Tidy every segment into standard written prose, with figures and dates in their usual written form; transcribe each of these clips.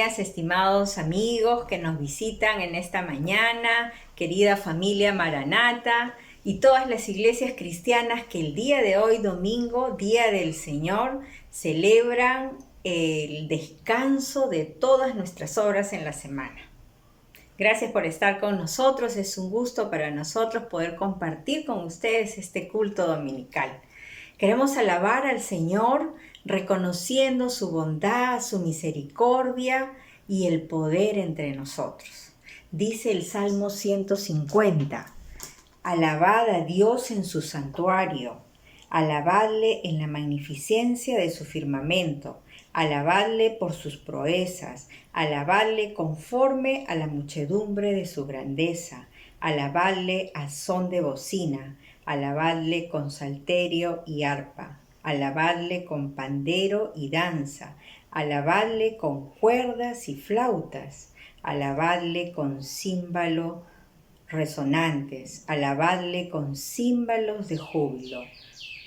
días, estimados amigos que nos visitan en esta mañana, querida familia Maranata y todas las iglesias cristianas que el día de hoy, domingo, Día del Señor, celebran el descanso de todas nuestras obras en la semana. Gracias por estar con nosotros, es un gusto para nosotros poder compartir con ustedes este culto dominical. Queremos alabar al Señor reconociendo su bondad, su misericordia y el poder entre nosotros. Dice el Salmo 150, alabad a Dios en su santuario, alabadle en la magnificencia de su firmamento, alabadle por sus proezas, alabadle conforme a la muchedumbre de su grandeza, alabadle a son de bocina, alabadle con salterio y arpa, alabadle con pandero y danza, alabadle con cuerdas y flautas, alabadle con címbalo resonantes, alabadle con címbalos de júbilo.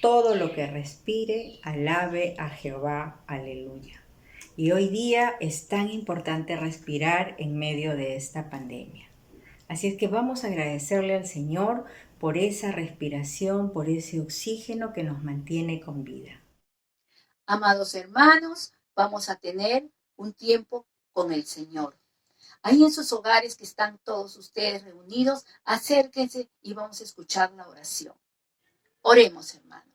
Todo lo que respire, alabe a Jehová. Aleluya. Y hoy día es tan importante respirar en medio de esta pandemia. Así es que vamos a agradecerle al Señor por esa respiración, por ese oxígeno que nos mantiene con vida. Amados hermanos, vamos a tener un tiempo con el Señor. Ahí en sus hogares que están todos ustedes reunidos, acérquense y vamos a escuchar la oración. Oremos, hermano.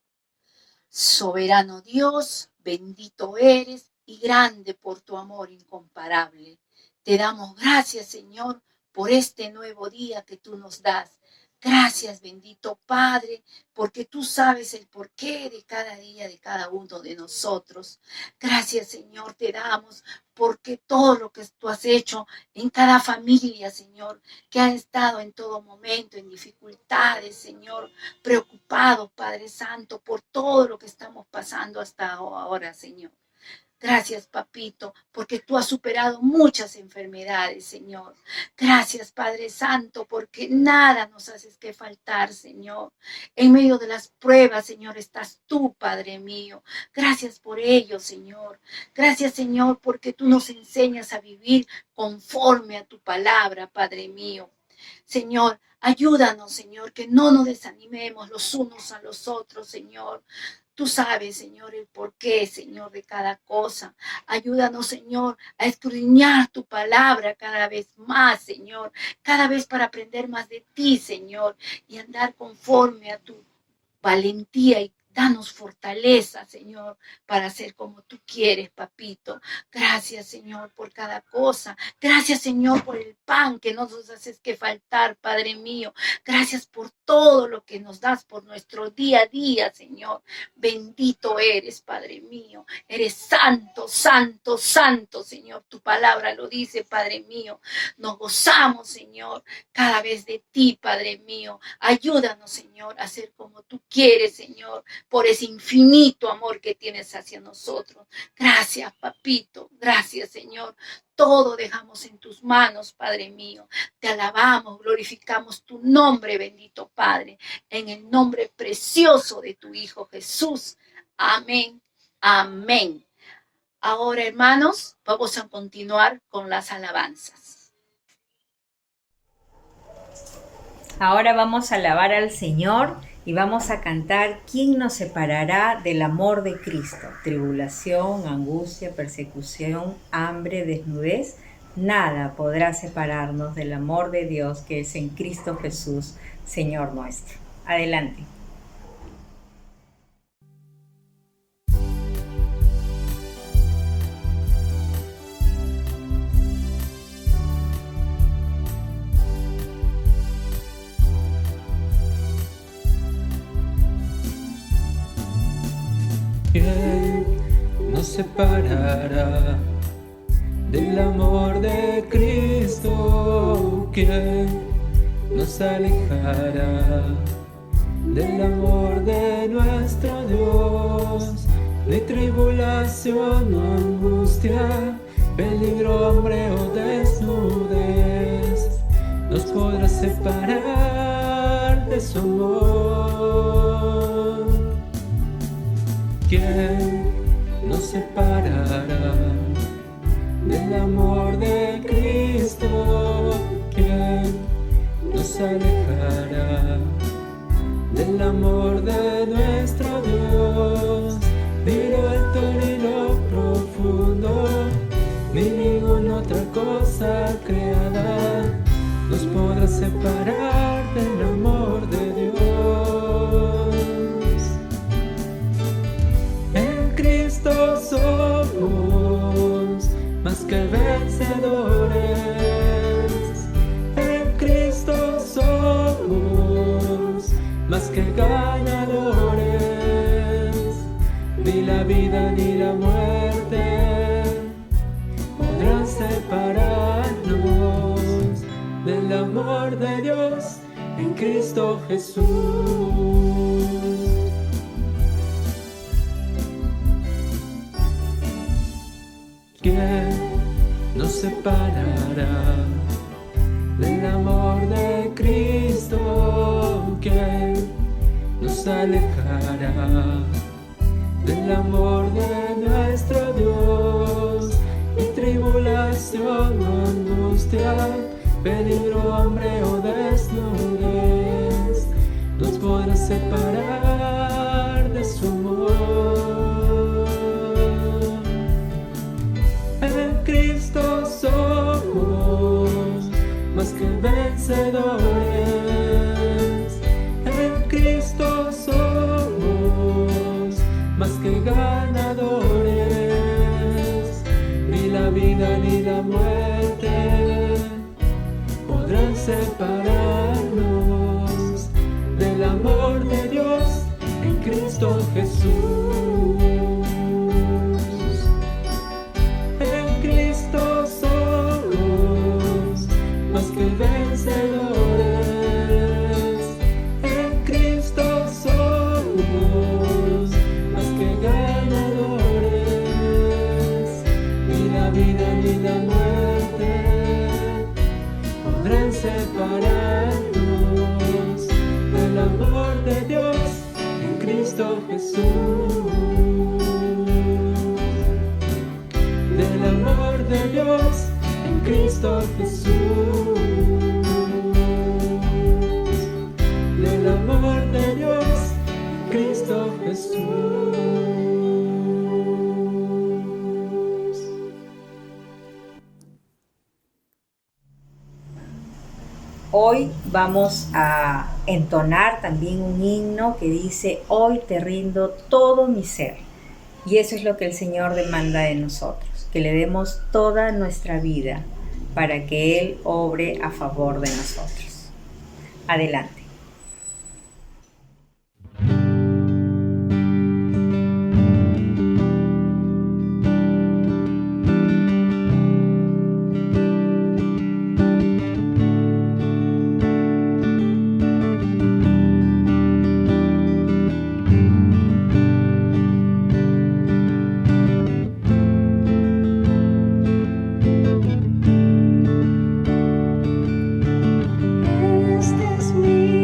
Soberano Dios, bendito eres y grande por tu amor incomparable. Te damos gracias, Señor, por este nuevo día que tú nos das. Gracias, bendito Padre, porque tú sabes el porqué de cada día de cada uno de nosotros. Gracias, Señor, te damos porque todo lo que tú has hecho en cada familia, Señor, que ha estado en todo momento en dificultades, Señor, preocupado, Padre Santo, por todo lo que estamos pasando hasta ahora, Señor. Gracias, papito, porque tú has superado muchas enfermedades, Señor. Gracias, Padre Santo, porque nada nos haces que faltar, Señor. En medio de las pruebas, Señor, estás tú, Padre mío. Gracias por ello, Señor. Gracias, Señor, porque tú nos enseñas a vivir conforme a tu palabra, Padre mío. Señor, ayúdanos, Señor, que no nos desanimemos los unos a los otros, Señor. Tú sabes, Señor, el porqué, Señor, de cada cosa. Ayúdanos, Señor, a escudriñar tu palabra cada vez más, Señor. Cada vez para aprender más de ti, Señor, y andar conforme a tu valentía y danos fortaleza, Señor, para hacer como tú quieres, papito. Gracias, Señor, por cada cosa. Gracias, Señor, por el pan que no nos haces que faltar, Padre mío. Gracias por todo lo que nos das por nuestro día a día, Señor. Bendito eres, Padre mío. Eres santo, santo, santo, Señor. Tu palabra lo dice, Padre mío. Nos gozamos, Señor, cada vez de ti, Padre mío. Ayúdanos, Señor, a hacer como tú quieres, Señor, por ese infinito amor que tienes hacia nosotros. Gracias, papito. Gracias, Señor. Todo dejamos en tus manos, Padre mío. Te alabamos, glorificamos tu nombre, bendito Padre, en el nombre precioso de tu Hijo Jesús. Amén, amén. Ahora, hermanos, vamos a continuar con las alabanzas. Ahora vamos a alabar al Señor y vamos a cantar ¿Quién nos separará del amor de Cristo? Tribulación, angustia, persecución, hambre, desnudez. Nada podrá separarnos del amor de Dios que es en Cristo Jesús, Señor nuestro. Adelante. ¿Quién nos separará del amor de Cristo? ¿Quién nos alejará del amor de nuestro Dios? Ni tribulación o angustia, peligro, hambre o desnudez nos podrá separar de su amor. ¿Quién nos separará del del amor de Cristo. ¿Quién nos alejará del amor de nuestro Dios? Ni lo alto ni lo profundo, ni ninguna otra cosa creada nos podrá separar del amor de Dios. En Cristo somos más que vencedores. En Cristo somos más que ganadores. Ni la vida ni la muerte podrán separarnos del amor de Dios en Cristo Jesús. ¿Quién nos separará del amor de Cristo? ¿Quién nos alejará del amor de nuestro Dios? Y tribulación o angustia, peligro, hambre o desnudez, nos podrá separar de su amor. En Cristo somos más que vencedores. En Cristo somos más que ganadores. Ni la vida ni la muerte podrán separarnos del amor de Dios en Cristo Jesús. En Cristo somos más que vencedores. En Cristo somos más que ganadores. Ni la vida ni la muerte podrán separarnos del amor de Dios en Cristo Jesús. Del amor de Dios en Cristo Jesús. Del amor de Dios en Cristo Jesús. Hoy vamos a entonar también un himno que dice: hoy te rindo todo mi ser. Y eso es lo que el Señor demanda de nosotros, que le demos toda nuestra vida para que Él obre a favor de nosotros. Adelante. Este es mi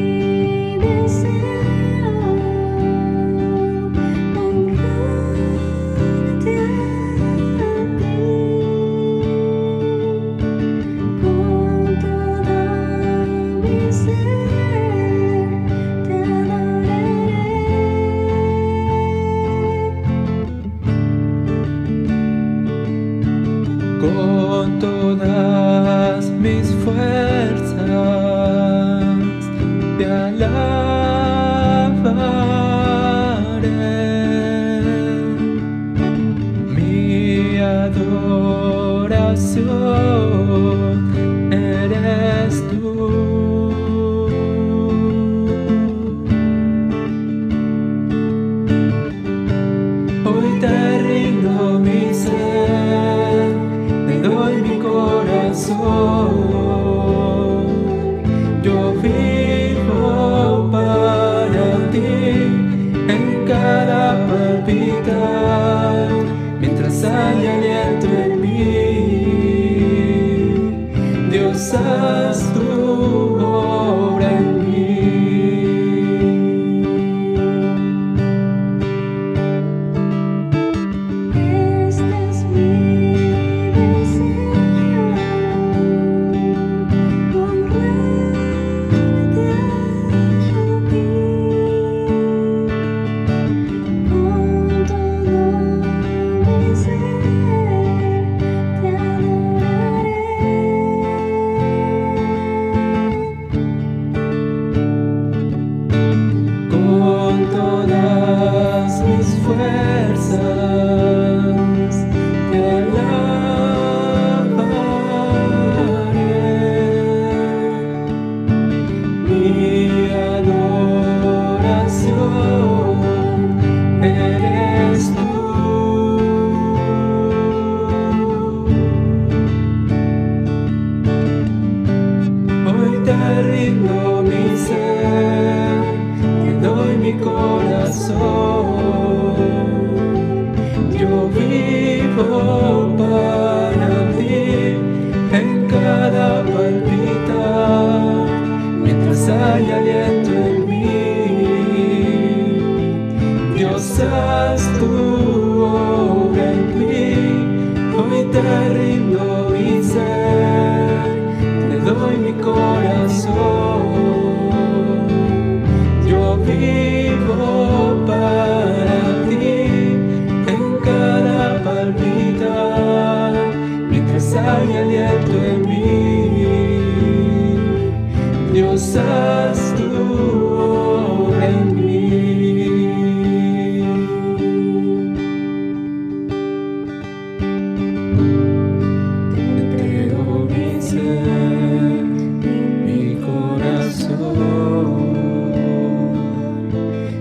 haz tu obra en mí. Te entrego mi ser, mi corazón.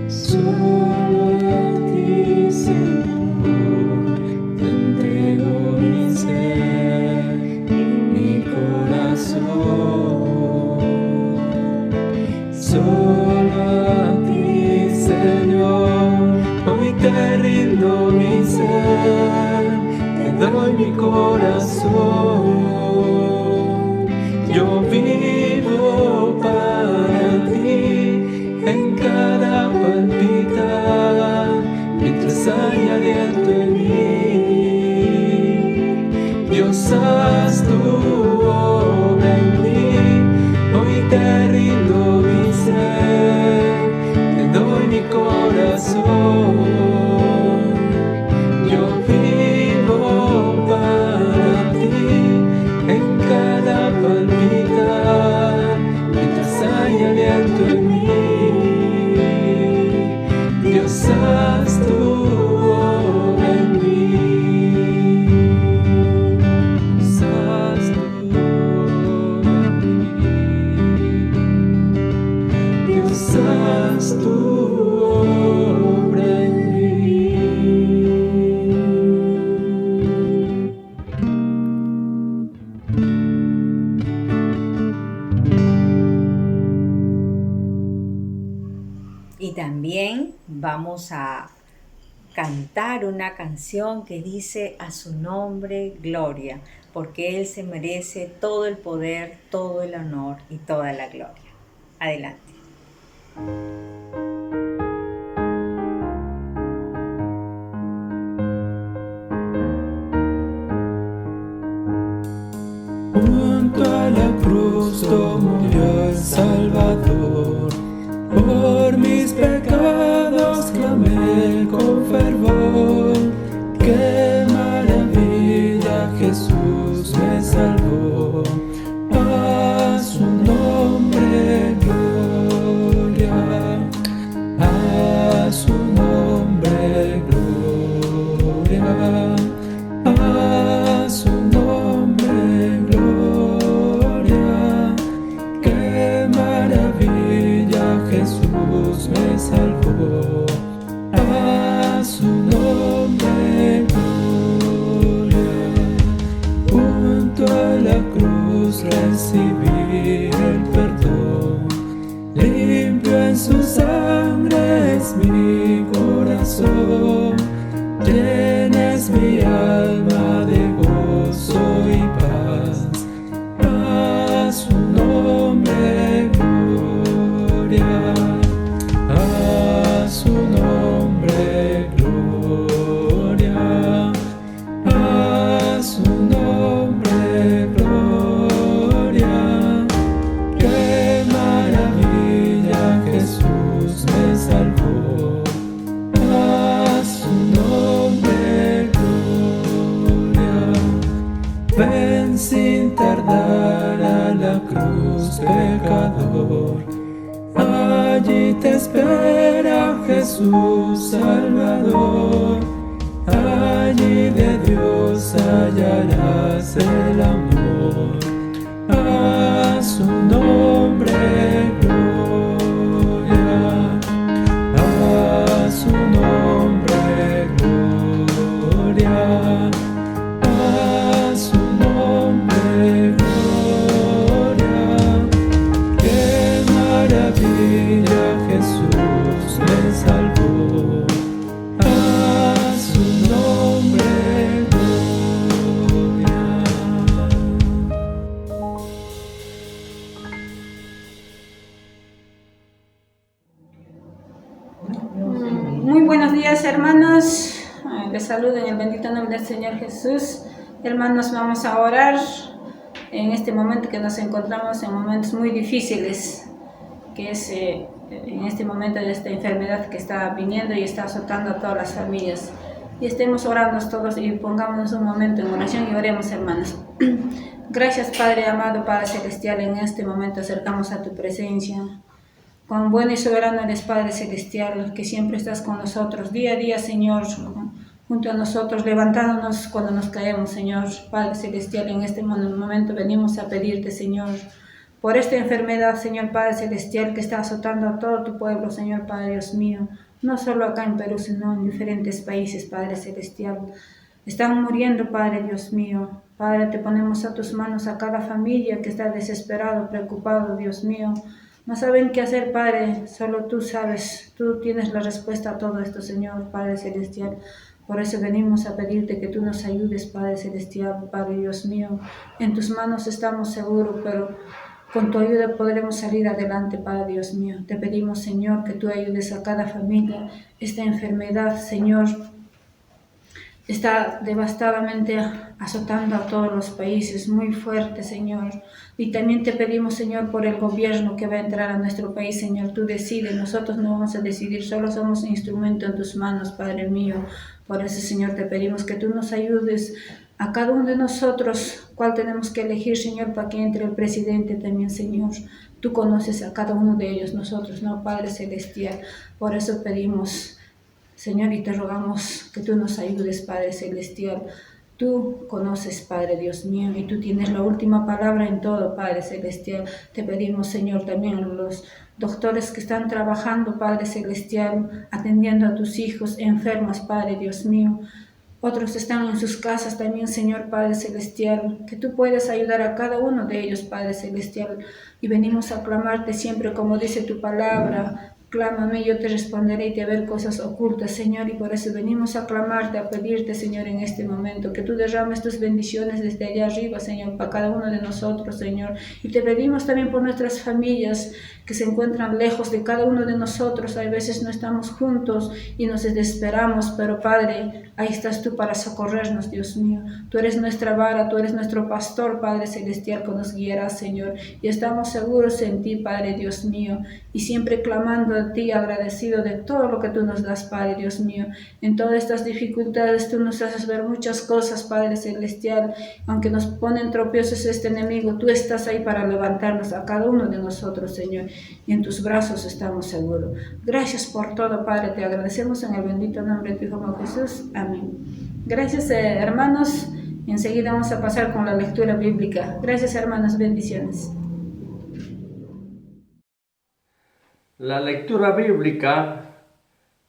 Solo a ti, Señor, te entrego mi ser, mi corazón. Solo a ti, Señor, hoy te rindo mi ser, te doy mi corazón. Yo vivo para ti en cada palpitar, mientras hay aliento en mí. Dios, haz tu obra en mí, hoy te rindo mi ser, te doy mi corazón. Yo vivo para ti en cada palpitar, mientras hay aliento en mí. Dios, haz tu obra en mí. Dios, haz tu obra en mí. Dios, haz tu obra en mí. Y también vamos a cantar una canción que dice: a su nombre gloria, porque Él se merece todo el poder, todo el honor y toda la gloria. Adelante. Junto a la cruz murió el Salvador, por mis pecados clamé con fervor. Qué maravilla, Jesús me salvó. A su nombre gloria, a su nombre gloria, a su nombre gloria. Qué maravilla, Jesús me salvó. A su nombre gloria. Junto a la cruz recibí el perdón, limpio en su sangre es mi corazón. Llena es mi alma de gozo y paz. A su nombre gloria, a su nombre gloria, a su nombre gloria. Qué maravilla, Jesús me salvó. A su nombre gloria. Ven sin tardar a la cruz, pecador. Allí te espera Jesús Salvador. Allí de Dios hallarás el amor. A su nombre gloria, a su nombre gloria, a su nombre gloria. Qué maravilla, Jesús me salvó. A su nombre gloria. Muy buenos días, hermanos. Les saludo en el bendito nombre del Señor Jesús. Hermanos, vamos a orar en este momento que nos encontramos en momentos muy difíciles, que es en este momento de esta enfermedad que está viniendo y está azotando a todas las familias. Y estemos orando todos y pongámonos un momento en oración y oremos, hermanos. Gracias, Padre amado, Padre celestial, en este momento acercamos a tu presencia. Con bueno y soberano eres, Padre celestial, que siempre estás con nosotros, día a día, Señor, junto a nosotros, levantándonos cuando nos caemos, Señor. Padre celestial, en este momento venimos a pedirte, Señor, por esta enfermedad, Señor Padre celestial, que está azotando a todo tu pueblo, Señor Padre Dios mío, no solo acá en Perú, sino en diferentes países, Padre celestial. Están muriendo, Padre Dios mío. Padre, te ponemos a tus manos a cada familia que está desesperado, preocupado, Dios mío. No saben qué hacer, Padre, solo tú sabes, tú tienes la respuesta a todo esto, Señor, Padre celestial. Por eso venimos a pedirte que tú nos ayudes, Padre celestial, Padre Dios mío. En tus manos estamos seguros, pero con tu ayuda podremos salir adelante, Padre Dios mío. Te pedimos, Señor, que tú ayudes a cada familia. Esta enfermedad, Señor, está devastadamente azotando a todos los países, muy fuerte, Señor. Y también te pedimos, Señor, por el gobierno que va a entrar a nuestro país, Señor. Tú decides, nosotros no vamos a decidir, solo somos instrumento en tus manos, Padre mío. Por eso, Señor, te pedimos que tú nos ayudes a cada uno de nosotros, cuál tenemos que elegir, Señor, para que entre el presidente también, Señor. Tú conoces a cada uno de ellos, nosotros, ¿no, Padre celestial? Por eso pedimos, Señor, y te rogamos que tú nos ayudes, Padre celestial. Tú conoces, Padre Dios mío, y tú tienes la última palabra en todo, Padre celestial. Te pedimos, Señor, también a los doctores que están trabajando, Padre celestial, atendiendo a tus hijos enfermos, Padre Dios mío. Otros están en sus casas también, Señor Padre celestial, que tú puedes ayudar a cada uno de ellos, Padre celestial. Y venimos a clamarte siempre, como dice tu palabra. Clámame, yo te responderé y te ver cosas ocultas, Señor, y por eso venimos a clamarte, a pedirte, Señor, en este momento, que tú derrames tus bendiciones desde allá arriba, Señor, para cada uno de nosotros, Señor. Y te pedimos también por nuestras familias que se encuentran lejos de cada uno de nosotros. A veces no estamos juntos y nos desesperamos, pero Padre, ahí estás tú para socorrernos, Dios mío. Tú eres nuestra vara, tú eres nuestro pastor, Padre celestial, que nos guiarás, Señor. Y estamos seguros en ti, Padre Dios mío, y siempre clamando a ti, agradecido de todo lo que tú nos das, Padre Dios mío. En todas estas dificultades tú nos haces ver muchas cosas, Padre celestial. Aunque nos ponen tropiezos este enemigo, tú estás ahí para levantarnos a cada uno de nosotros, Señor. Y en tus brazos estamos seguros. Gracias por todo, Padre. Te agradecemos en el bendito nombre de tu Hijo Jesús. Amén. Gracias, hermanos. Enseguida vamos a pasar con la lectura bíblica. Gracias, hermanos. Bendiciones. La lectura bíblica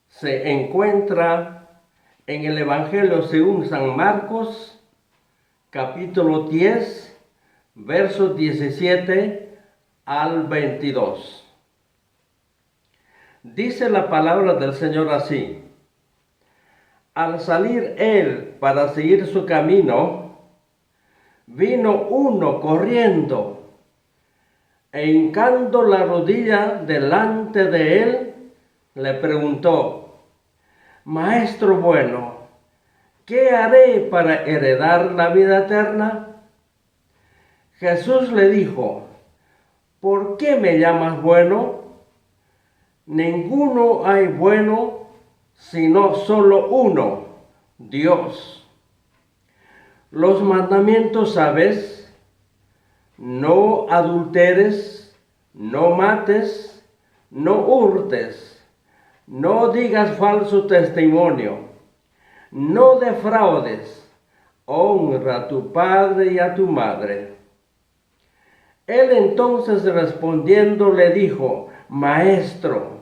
se encuentra en el Evangelio según San Marcos, capítulo 10, versos 17 al 22. Dice la palabra del Señor así: al salir él para seguir su camino, vino uno corriendo e hincando la rodilla delante de él, le preguntó: Maestro bueno, ¿qué haré para heredar la vida eterna? Jesús le dijo: ¿por qué me llamas bueno? Ninguno hay bueno, sino solo uno, Dios. Los mandamientos sabes: no adulteres, no mates, no hurtes, no digas falso testimonio, no defraudes, honra a tu padre y a tu madre. Él entonces respondiendo le dijo: Maestro,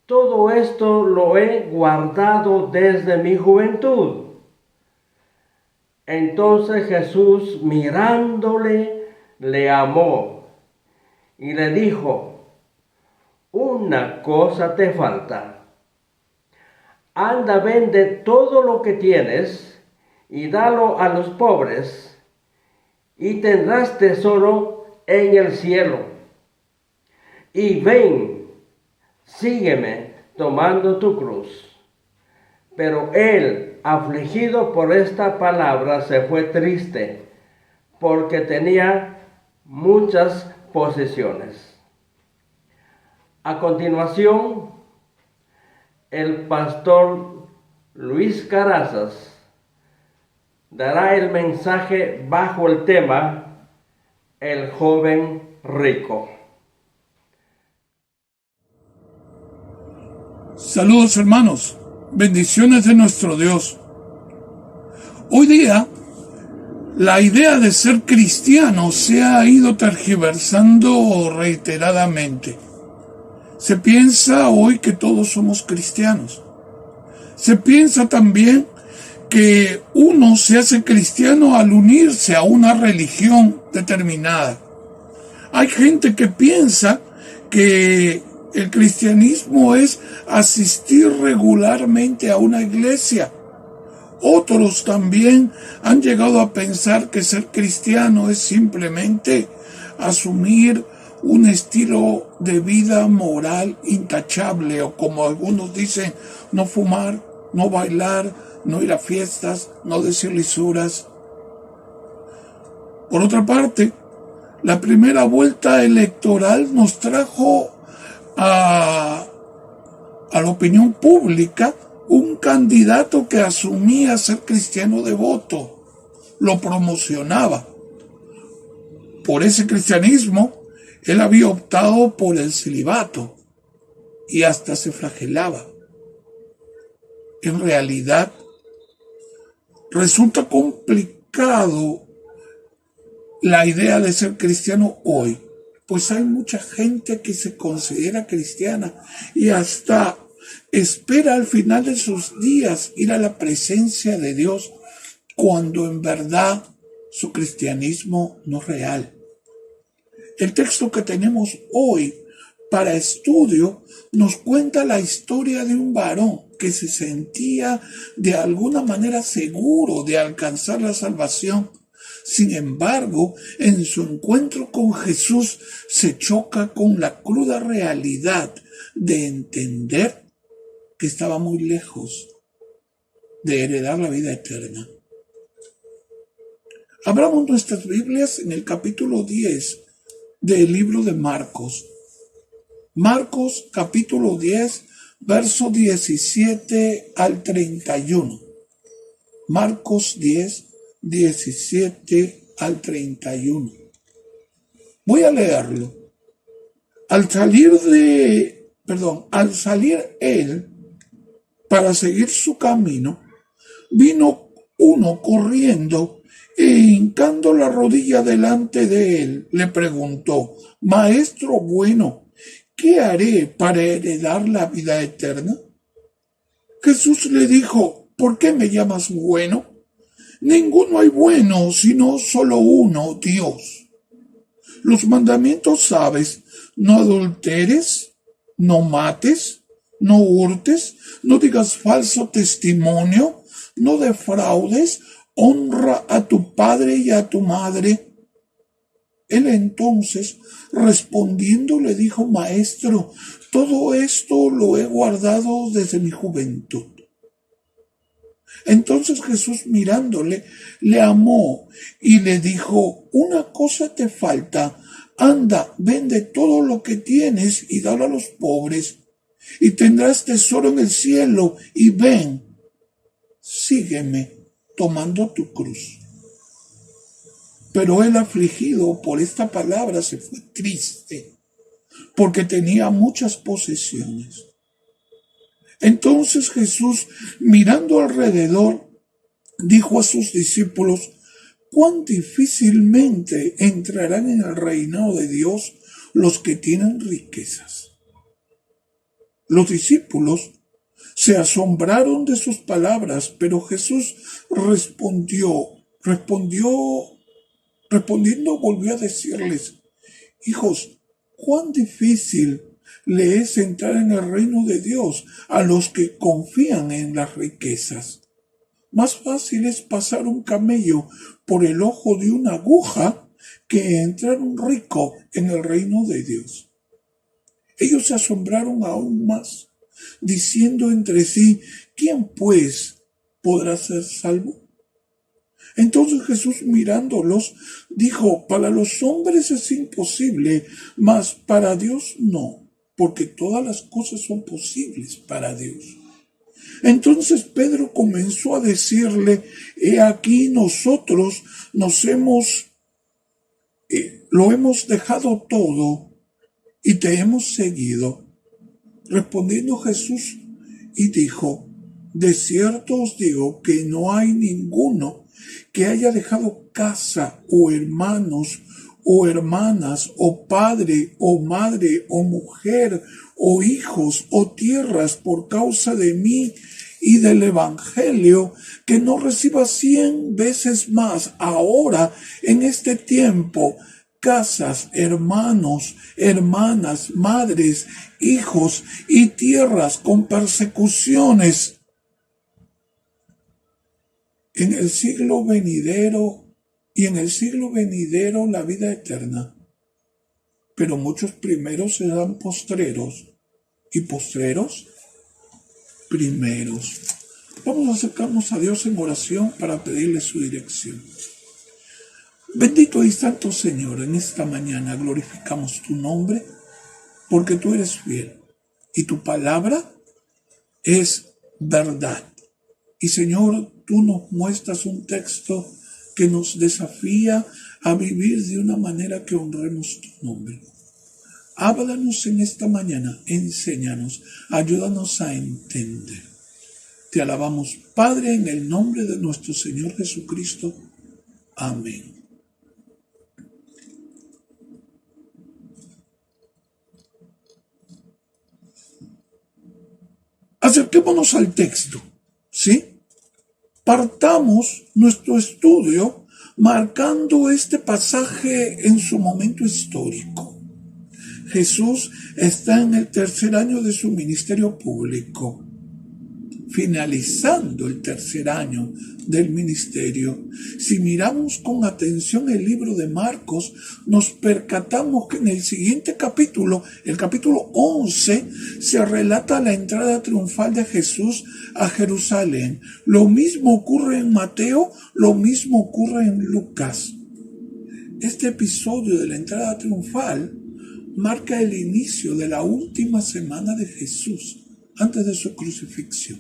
todo esto lo he guardado desde mi juventud. Entonces Jesús, mirándole, le amó y le dijo: una cosa te falta. Anda, vende todo lo que tienes y dalo a los pobres, y tendrás tesoro en el cielo. Y ven, sígueme tomando tu cruz. Pero él, afligido por esta palabra, se fue triste, porque tenía muchas posesiones. A continuación, el pastor Luis Carazas dará el mensaje bajo el tema El joven rico. Saludos hermanos, bendiciones de nuestro Dios. Hoy día, la idea de ser cristiano se ha ido tergiversando reiteradamente. Se piensa hoy que todos somos cristianos. Se piensa también que uno se hace cristiano al unirse a una religión determinada. Hay gente que piensa que el cristianismo es asistir regularmente a una iglesia. Otros también han llegado a pensar que ser cristiano es simplemente asumir un estilo de vida moral intachable, o como algunos dicen, no fumar, no bailar, no ir a fiestas, no decir lisuras. Por otra parte, la primera vuelta electoral nos trajo a la opinión pública un candidato que asumía ser cristiano devoto, lo promocionaba. Por ese cristianismo, él había optado por el celibato y hasta se flagelaba. En realidad, resulta complicado la idea de ser cristiano hoy, pues hay mucha gente que se considera cristiana y hasta espera al final de sus días ir a la presencia de Dios, cuando en verdad su cristianismo no es real. El texto que tenemos hoy para estudio nos cuenta la historia de un varón que se sentía de alguna manera seguro de alcanzar la salvación. Sin embargo, en su encuentro con Jesús se choca con la cruda realidad de entender que estaba muy lejos de heredar la vida eterna. Abramos nuestras Biblias en el capítulo 10 del libro de Marcos. Marcos capítulo 10, verso 17 al 31. Marcos 10, 17 al 31. Voy a leerlo. Al salir él para seguir su camino, vino uno corriendo e hincando la rodilla delante de él, le preguntó: Maestro bueno, ¿qué haré para heredar la vida eterna? Jesús le dijo: ¿por qué me llamas bueno? Ninguno hay bueno, sino solo uno, Dios. Los mandamientos sabes: no adulteres, no mates, no hurtes, no digas falso testimonio, no defraudes, honra a tu padre y a tu madre. Él entonces, respondiendo, le dijo: Maestro, todo esto lo he guardado desde mi juventud. Entonces Jesús, mirándole, le amó y le dijo: una cosa te falta, anda, vende todo lo que tienes y dalo a los pobres, y tendrás tesoro en el cielo, y ven, sígueme, tomando tu cruz. Pero él, afligido por esta palabra, se fue triste, porque tenía muchas posesiones. Entonces Jesús, mirando alrededor, dijo a sus discípulos: cuán difícilmente entrarán en el reinado de Dios los que tienen riquezas. Los discípulos se asombraron de sus palabras, pero Jesús respondiendo volvió a decirles: hijos, cuán difícil le es entrar en el reino de Dios a los que confían en las riquezas. Más fácil es pasar un camello por el ojo de una aguja que entrar un rico en el reino de Dios. Ellos se asombraron aún más, diciendo entre sí: ¿quién pues podrá ser salvo? Entonces Jesús, mirándolos, dijo: para los hombres es imposible, mas para Dios no, porque todas las cosas son posibles para Dios. Entonces Pedro comenzó a decirle, he aquí nosotros lo hemos dejado todo y te hemos seguido. Respondiendo Jesús y dijo, de cierto os digo que no hay ninguno que haya dejado casa o hermanos o hermanas o padre o madre o mujer o hijos o tierras por causa de mí y del Evangelio, que no reciba 100 veces más ahora en este tiempo casas, hermanos, hermanas, madres, hijos y tierras con persecuciones en el siglo venidero la vida eterna. Pero muchos primeros serán postreros y postreros primeros. Vamos a acercarnos a Dios en oración para pedirle su dirección. Bendito y santo Señor, en esta mañana glorificamos tu nombre porque tú eres fiel y tu palabra es verdad. Y Señor, tú nos muestras un texto que nos desafía a vivir de una manera que honremos tu nombre. Háblanos en esta mañana, enséñanos, ayúdanos a entender. Te alabamos, Padre, en el nombre de nuestro Señor Jesucristo. Amén. Acerquémonos al texto, ¿sí? Partamos nuestro estudio marcando este pasaje en su momento histórico. Jesús está en el tercer año de su ministerio público, finalizando el tercer año del ministerio. Si miramos con atención el libro de Marcos, nos percatamos que en el siguiente capítulo, el capítulo 11, se relata la entrada triunfal de Jesús a Jerusalén. Lo mismo ocurre en Mateo, lo mismo ocurre en Lucas. Este episodio de la entrada triunfal marca el inicio de la última semana de Jesús antes de su crucifixión.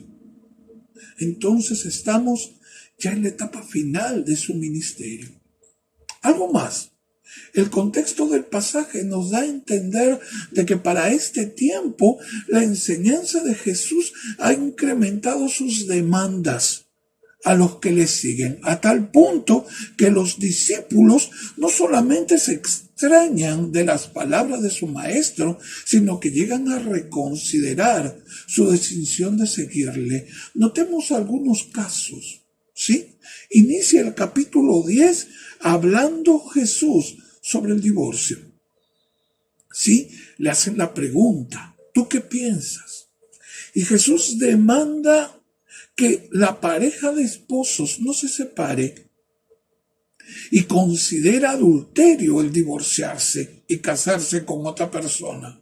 Entonces estamos ya en la etapa final de su ministerio. Algo más, el contexto del pasaje nos da a entender de que para este tiempo la enseñanza de Jesús ha incrementado sus demandas a los que le siguen, a tal punto que los discípulos no solamente se extrañan de las palabras de su maestro, sino que llegan a reconsiderar su decisión de seguirle. Notemos algunos casos, ¿sí? Inicia el capítulo 10 hablando Jesús sobre el divorcio. ¿Sí? Le hacen la pregunta, ¿tú qué piensas? Y Jesús demanda que la pareja de esposos no se separe y considera adulterio el divorciarse y casarse con otra persona.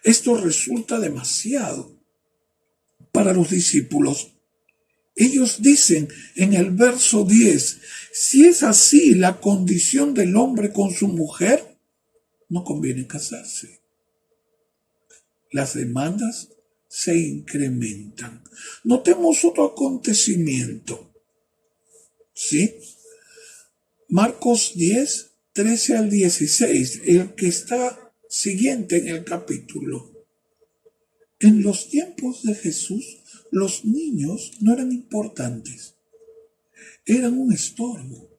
Esto resulta demasiado para los discípulos. Ellos dicen en el verso 10, si es así la condición del hombre con su mujer, no conviene casarse. Las demandas se incrementan. Notemos otro acontecimiento, ¿sí? Marcos 10, 13 al 16, el que está siguiente en el capítulo. En los tiempos de Jesús, los niños no eran importantes, eran un estorbo.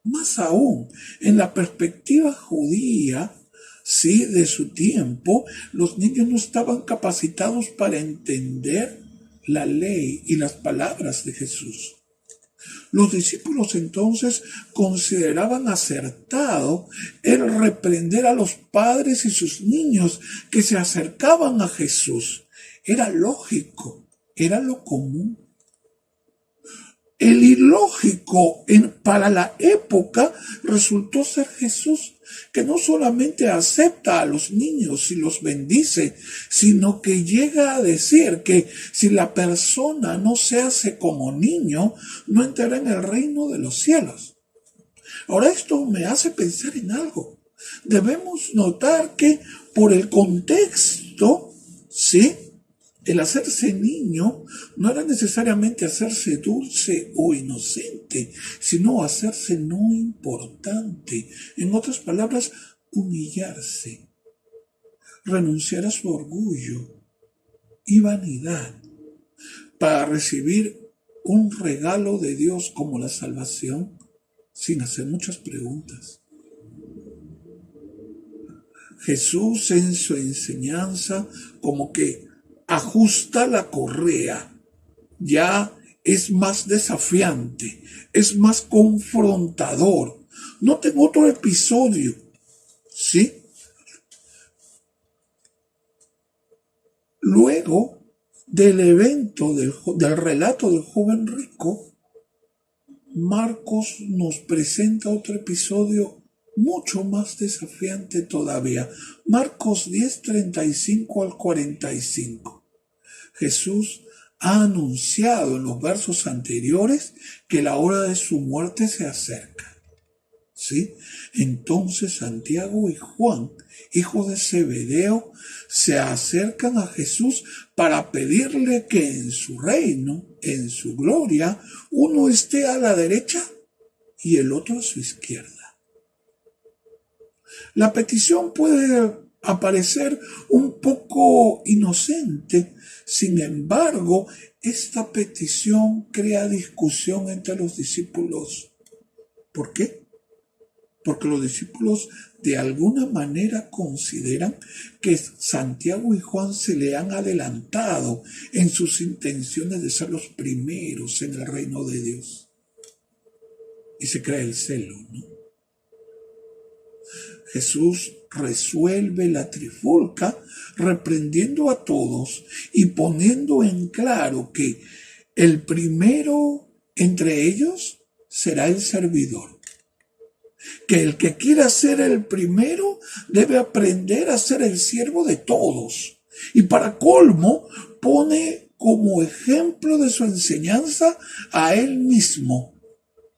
Más aún, en la perspectiva judía, sí, de su tiempo, los niños no estaban capacitados para entender la ley y las palabras de Jesús. Los discípulos entonces consideraban acertado el reprender a los padres y sus niños que se acercaban a Jesús. Era lógico, era lo común. El ilógico para la época resultó ser Jesús, que no solamente acepta a los niños y los bendice, sino que llega a decir que si la persona no se hace como niño, no entrará en el reino de los cielos. Ahora esto me hace pensar en algo. Debemos notar que por el contexto, ¿sí?, El hacerse niño no era necesariamente hacerse dulce o inocente, sino hacerse no importante. En otras palabras, humillarse, renunciar a su orgullo y vanidad para recibir un regalo de Dios como la salvación sin hacer muchas preguntas. Jesús en su enseñanza como que ajusta la correa, ya es más desafiante, es más confrontador. Noten otro episodio, ¿sí? Luego del evento del relato del joven rico, Marcos nos presenta otro episodio mucho más desafiante todavía. Marcos 10, 35 al 45. Jesús ha anunciado en los versos anteriores que la hora de su muerte se acerca. ¿Sí? Entonces Santiago y Juan, hijos de Zebedeo, se acercan a Jesús para pedirle que en su reino, en su gloria, uno esté a la derecha y el otro a su izquierda. La petición puede aparecer un poco inocente, sin embargo, esta petición crea discusión entre los discípulos. ¿Por qué? Porque los discípulos de alguna manera consideran que Santiago y Juan se le han adelantado en sus intenciones de ser los primeros en el reino de Dios. Y se crea el celo, ¿no? Jesús resuelve la trifulca reprendiendo a todos y poniendo en claro que el primero entre ellos será el servidor. Que el que quiera ser el primero debe aprender a ser el siervo de todos. Y para colmo pone como ejemplo de su enseñanza a él mismo,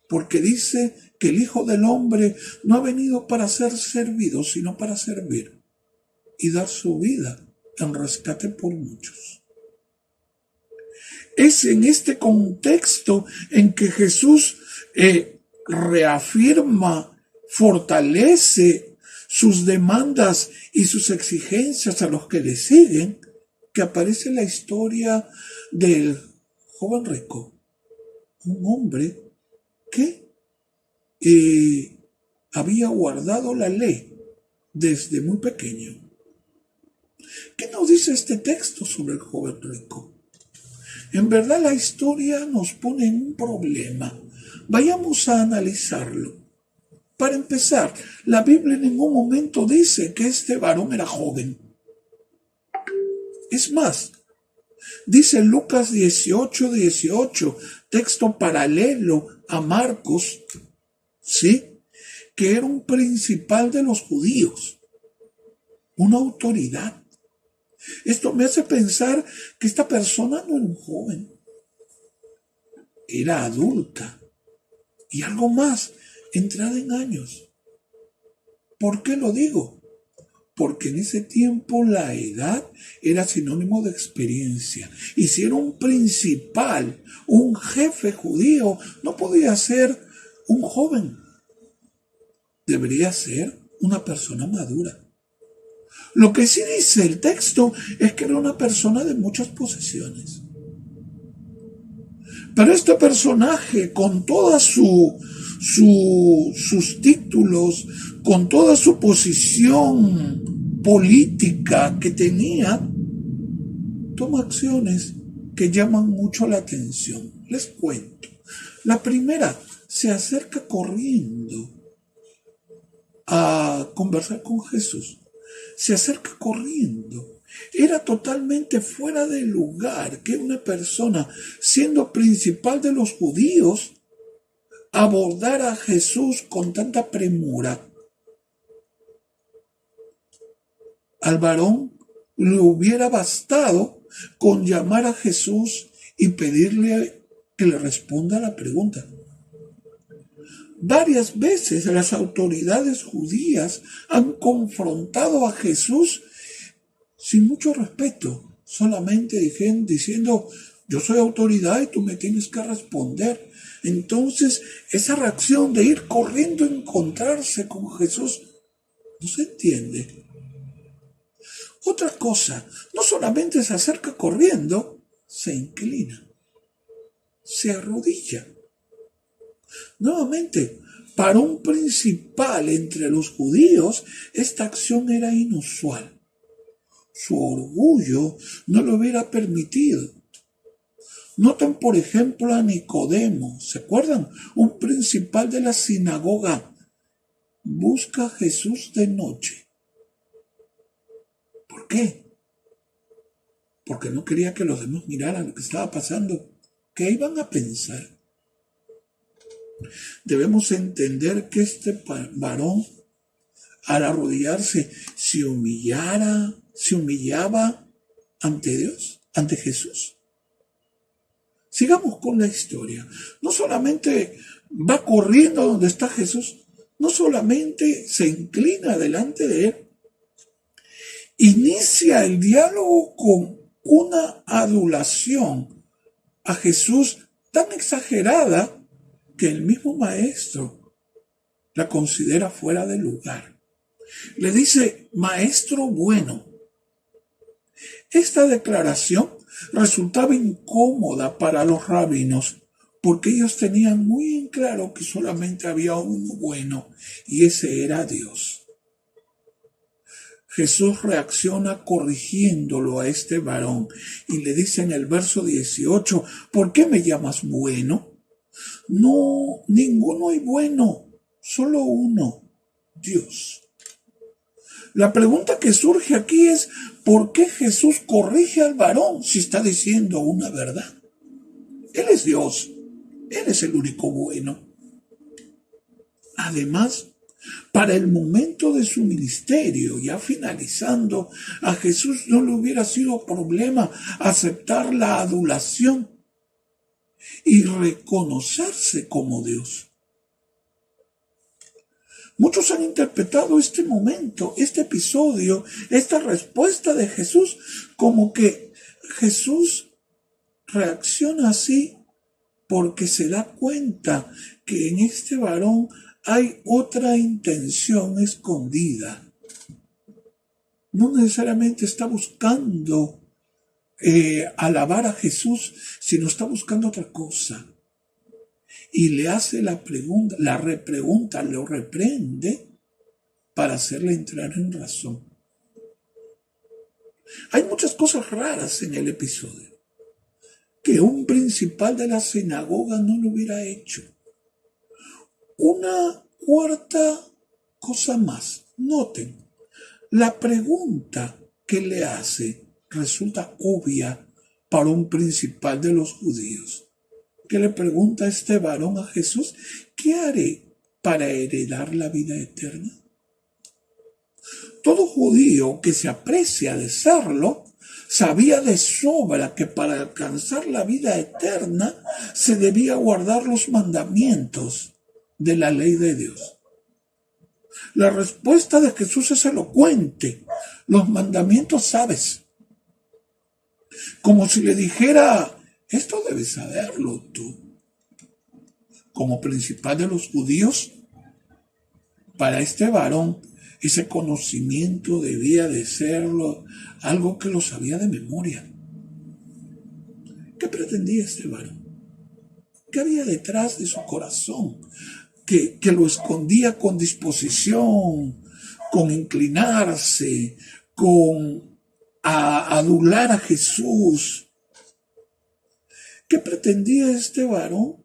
porque dice que el Hijo del Hombre no ha venido para ser servido, sino para servir y dar su vida en rescate por muchos. Es en este contexto en que Jesús reafirma, fortalece sus demandas y sus exigencias a los que le siguen, que aparece la historia del joven rico, un hombre que había guardado la ley desde muy pequeño. ¿Qué nos dice este texto sobre el joven rico? En verdad la historia nos pone en un problema. Vayamos a analizarlo. Para empezar, la Biblia en ningún momento dice que este varón era joven. Es más, dice Lucas 18:18, texto paralelo a Marcos, ¿sí?, que era un principal de los judíos, una autoridad. Esto me hace pensar que esta persona no era un joven, era adulta y algo más, entrada en años. ¿Por qué lo digo? Porque en ese tiempo la edad era sinónimo de experiencia. Y si era un principal, un jefe judío, no podía ser un joven. Debería ser una persona madura. Lo que sí dice el texto es que era una persona de muchas posesiones. Pero este personaje, con toda sus títulos, con toda su posición política que tenía, toma acciones que llaman mucho la atención. Les cuento. La primera, se acerca corriendo a conversar con Jesús. Se acerca corriendo. Era totalmente fuera de lugar que una persona, siendo principal de los judíos, abordara a Jesús con tanta premura. Al varón le hubiera bastado con llamar a Jesús y pedirle que le responda a la pregunta. Varias veces las autoridades judías han confrontado a Jesús sin mucho respeto, solamente diciendo, yo soy autoridad y tú me tienes que responder. Entonces, esa reacción de ir corriendo a encontrarse con Jesús no se entiende. Otra cosa, no solamente se acerca corriendo, se inclina, se arrodilla. Nuevamente, para un principal entre los judíos, esta acción era inusual. Su orgullo no lo hubiera permitido. Noten, por ejemplo, a Nicodemo. ¿Se acuerdan? Un principal de la sinagoga busca a Jesús de noche. ¿Por qué? Porque no quería que los demás miraran lo que estaba pasando. ¿Qué iban a pensar? Debemos entender que este varón, al arrodillarse, se humillaba ante Dios, ante Jesús. Sigamos con la historia. No solamente va corriendo a donde está Jesús, no solamente se inclina delante de él, inicia el diálogo con una adulación a Jesús tan exagerada que el mismo maestro la considera fuera de lugar. Le dice, maestro bueno. Esta declaración resultaba incómoda para los rabinos porque ellos tenían muy en claro que solamente había uno bueno y ese era Dios. Jesús reacciona corrigiéndolo a este varón y le dice en el verso 18, ¿por qué me llamas bueno? No, ninguno hay bueno, solo uno, Dios. La pregunta que surge aquí es, ¿por qué Jesús corrige al varón si está diciendo una verdad? Él es Dios, Él es el único bueno. Además, para el momento de su ministerio, ya finalizando, a Jesús no le hubiera sido problema aceptar la adulación y reconocerse como Dios. Muchos han interpretado este momento, este episodio, esta respuesta de Jesús como que Jesús reacciona así porque se da cuenta que en este varón hay otra intención escondida. No necesariamente está buscando alabar a Jesús, sino está buscando otra cosa. Y le hace la pregunta, la repregunta, lo reprende para hacerle entrar en razón. Hay muchas cosas raras en el episodio que un principal de la sinagoga no lo hubiera hecho. Una cuarta cosa más. Noten, la pregunta que le hace resulta obvia para un principal de los judíos. Que le pregunta a este varón a Jesús, ¿qué haré para heredar la vida eterna? Todo judío que se aprecia de serlo, sabía de sobra que para alcanzar la vida eterna se debía guardar los mandamientos de la ley de Dios. La respuesta de Jesús es elocuente. Los mandamientos sabes. Como si le dijera, esto debes saberlo tú. Como principal de los judíos, para este varón, ese conocimiento debía de serlo algo que lo sabía de memoria. ¿Qué pretendía este varón? ¿Qué había detrás de su corazón? Que lo escondía con disposición, con inclinarse, con adular a Jesús. ¿Qué pretendía este varón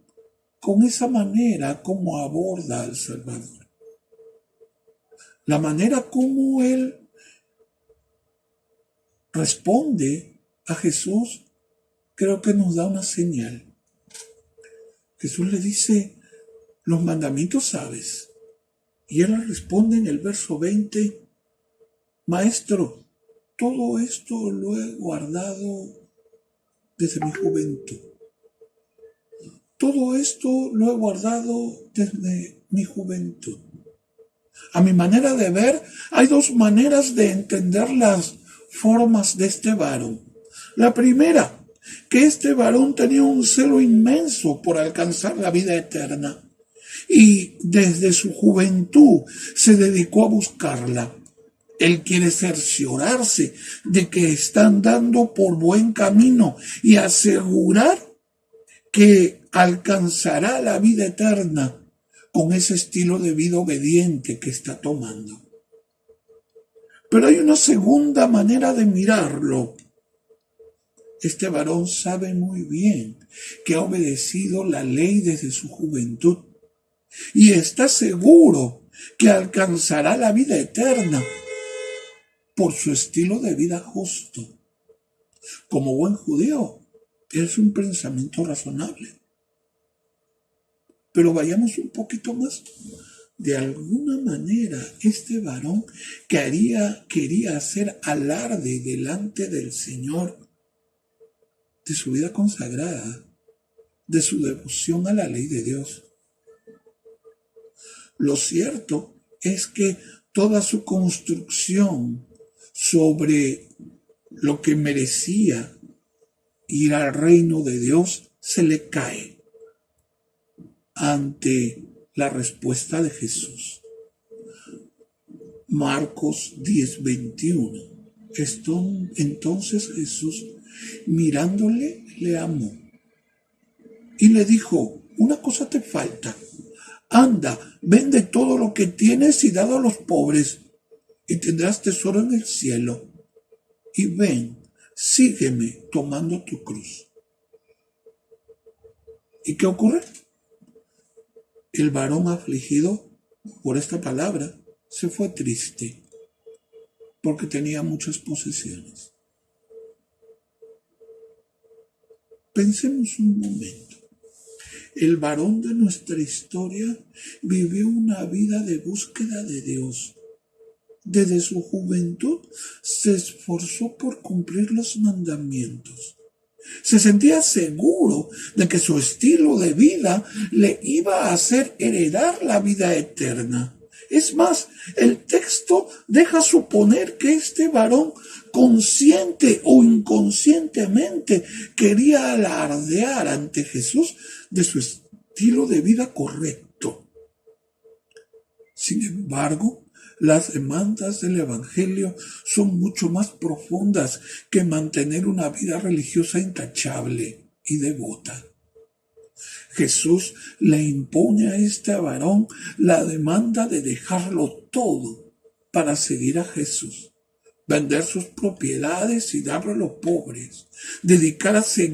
con esa manera como aborda al Salvador? La manera como él responde a Jesús creo que nos da una señal. Jesús le dice, los mandamientos sabes. Y él responde en el verso 20, Maestro, todo esto lo he guardado desde mi juventud. Todo esto lo he guardado desde mi juventud. A mi manera de ver, hay dos maneras de entender las formas de este varón. La primera, que este varón tenía un celo inmenso por alcanzar la vida eterna y desde su juventud se dedicó a buscarla. Él quiere cerciorarse de que está andando por buen camino y asegurar que alcanzará la vida eterna con ese estilo de vida obediente que está tomando. Pero hay una segunda manera de mirarlo. Este varón sabe muy bien que ha obedecido la ley desde su juventud y está seguro que alcanzará la vida eterna por su estilo de vida justo. Como buen judío, es un pensamiento razonable. Pero vayamos un poquito más. De alguna manera, este varón quería hacer alarde delante del Señor de su vida consagrada, de su devoción a la ley de Dios. Lo cierto es que toda su construcción sobre lo que merecía ir al reino de Dios se le cae ante la respuesta de Jesús. Marcos 10:21. Entonces Jesús, mirándole, le amó y le dijo: una cosa te falta. Anda, vende todo lo que tienes y dado a los pobres, y tendrás tesoro en el cielo. Y ven, sígueme tomando tu cruz. ¿Y qué ocurre? El varón afligido por esta palabra se fue triste porque tenía muchas posesiones. Pensemos un momento. El varón de nuestra historia vivió una vida de búsqueda de Dios. Desde su juventud se esforzó por cumplir los mandamientos. Se sentía seguro de que su estilo de vida le iba a hacer heredar la vida eterna. Es más, el texto deja suponer que este varón, consciente o inconscientemente, quería alardear ante Jesús de su estilo de vida correcto. Sin embargo, las demandas del Evangelio son mucho más profundas que mantener una vida religiosa intachable y devota. Jesús le impone a este varón la demanda de dejarlo todo para seguir a Jesús, vender sus propiedades y darlo a los pobres, dedicarse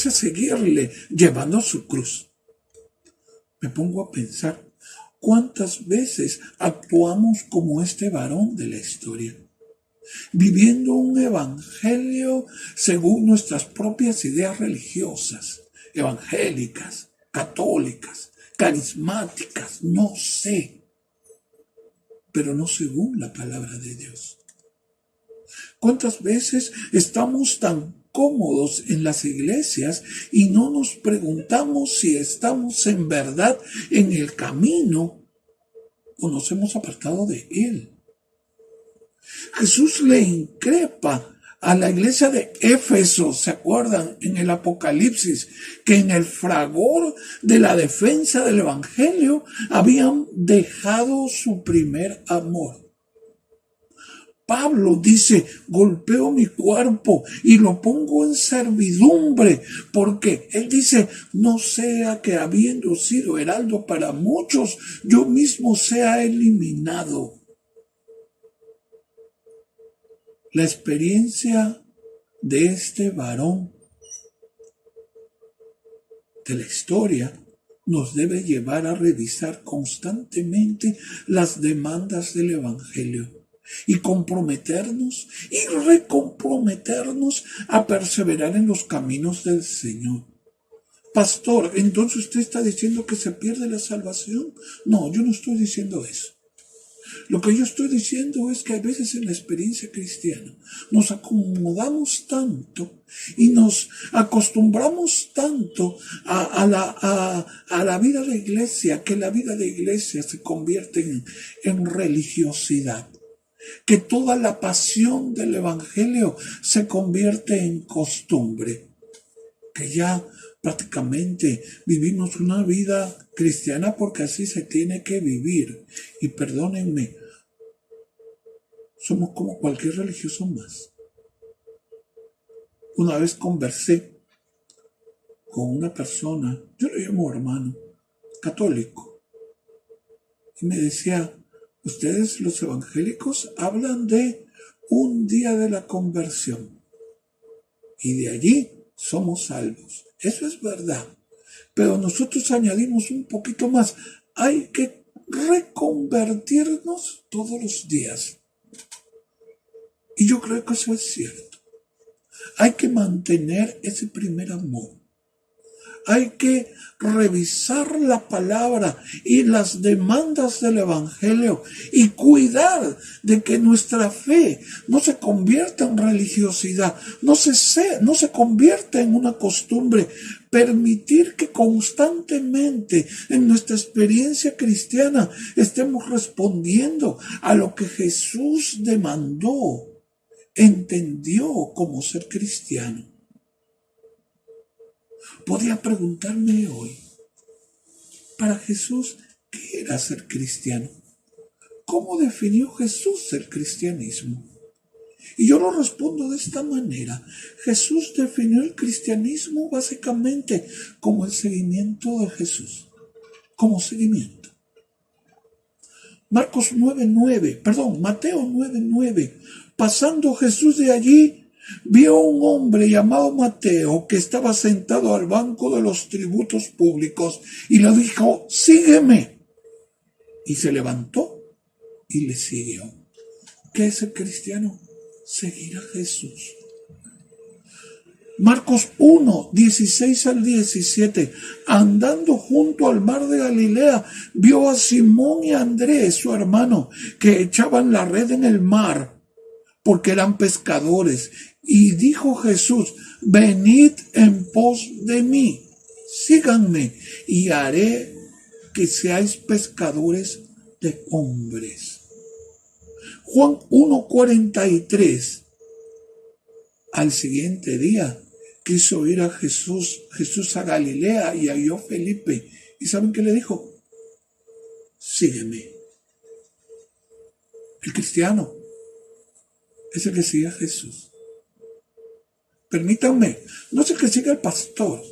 a seguirle, llevando su cruz. Me pongo a pensar, ¿cuántas veces actuamos como este varón de la historia? Viviendo un evangelio según nuestras propias ideas religiosas, evangélicas, católicas, carismáticas, no sé, pero no según la palabra de Dios. ¿Cuántas veces estamos tan cómodos en las iglesias y no nos preguntamos si estamos en verdad en el camino o nos hemos apartado de él? Jesús le increpa a la iglesia de Éfeso, ¿se acuerdan? En el Apocalipsis, que en el fragor de la defensa del evangelio habían dejado su primer amor. Pablo dice: golpeo mi cuerpo y lo pongo en servidumbre, porque él dice: no sea que habiendo sido heraldo para muchos, yo mismo sea eliminado. La experiencia de este varón de la historia nos debe llevar a revisar constantemente las demandas del evangelio y comprometernos y recomprometernos a perseverar en los caminos del Señor. Pastor, ¿entonces usted está diciendo que se pierde la salvación? No, yo no estoy diciendo eso. Lo que yo estoy diciendo es que a veces en la experiencia cristiana nos acomodamos tanto y nos acostumbramos tanto a la vida de iglesia, que la vida de iglesia se convierte en religiosidad. que toda la pasión del Evangelio se convierte en costumbre, que ya prácticamente vivimos una vida cristiana porque así se tiene que vivir. Y perdónenme, somos como cualquier religioso más. Una vez conversé con una persona, yo le llamo hermano, católico, y me decía, ustedes los evangélicos hablan de un día de la conversión y de allí somos salvos. Eso es verdad, pero nosotros añadimos un poquito más. Hay que reconvertirnos todos los días. Y yo creo que eso es cierto. Hay que mantener ese primer amor. Hay que revisar la palabra y las demandas del Evangelio y cuidar de que nuestra fe no se convierta en religiosidad, no se convierta en una costumbre. Permitir que constantemente en nuestra experiencia cristiana estemos respondiendo a lo que Jesús demandó, entendió como ser cristiano. Podía preguntarme hoy, para Jesús, ¿qué era ser cristiano? ¿Cómo definió Jesús el cristianismo? Y yo lo respondo de esta manera. Jesús definió el cristianismo básicamente como el seguimiento de Jesús, como seguimiento. Mateo 9:9. Pasando Jesús de allí, vio a un hombre llamado Mateo que estaba sentado al banco de los tributos públicos y le dijo, sígueme. Y se levantó y le siguió. ¿Qué es el cristiano? Seguir a Jesús. Marcos 1:16-17. Andando junto al mar de Galilea, vio a Simón y a Andrés, su hermano, que echaban la red en el mar, porque eran pescadores. Y dijo Jesús, venid en pos de mí, síganme, y haré que seáis pescadores de hombres. Juan 1:43. Al siguiente día quiso ir a Jesús a Galilea y halló a Felipe. ¿Y saben qué le dijo? Sígueme. El cristiano es el que sigue a Jesús. Permítanme, no es el que sigue al pastor,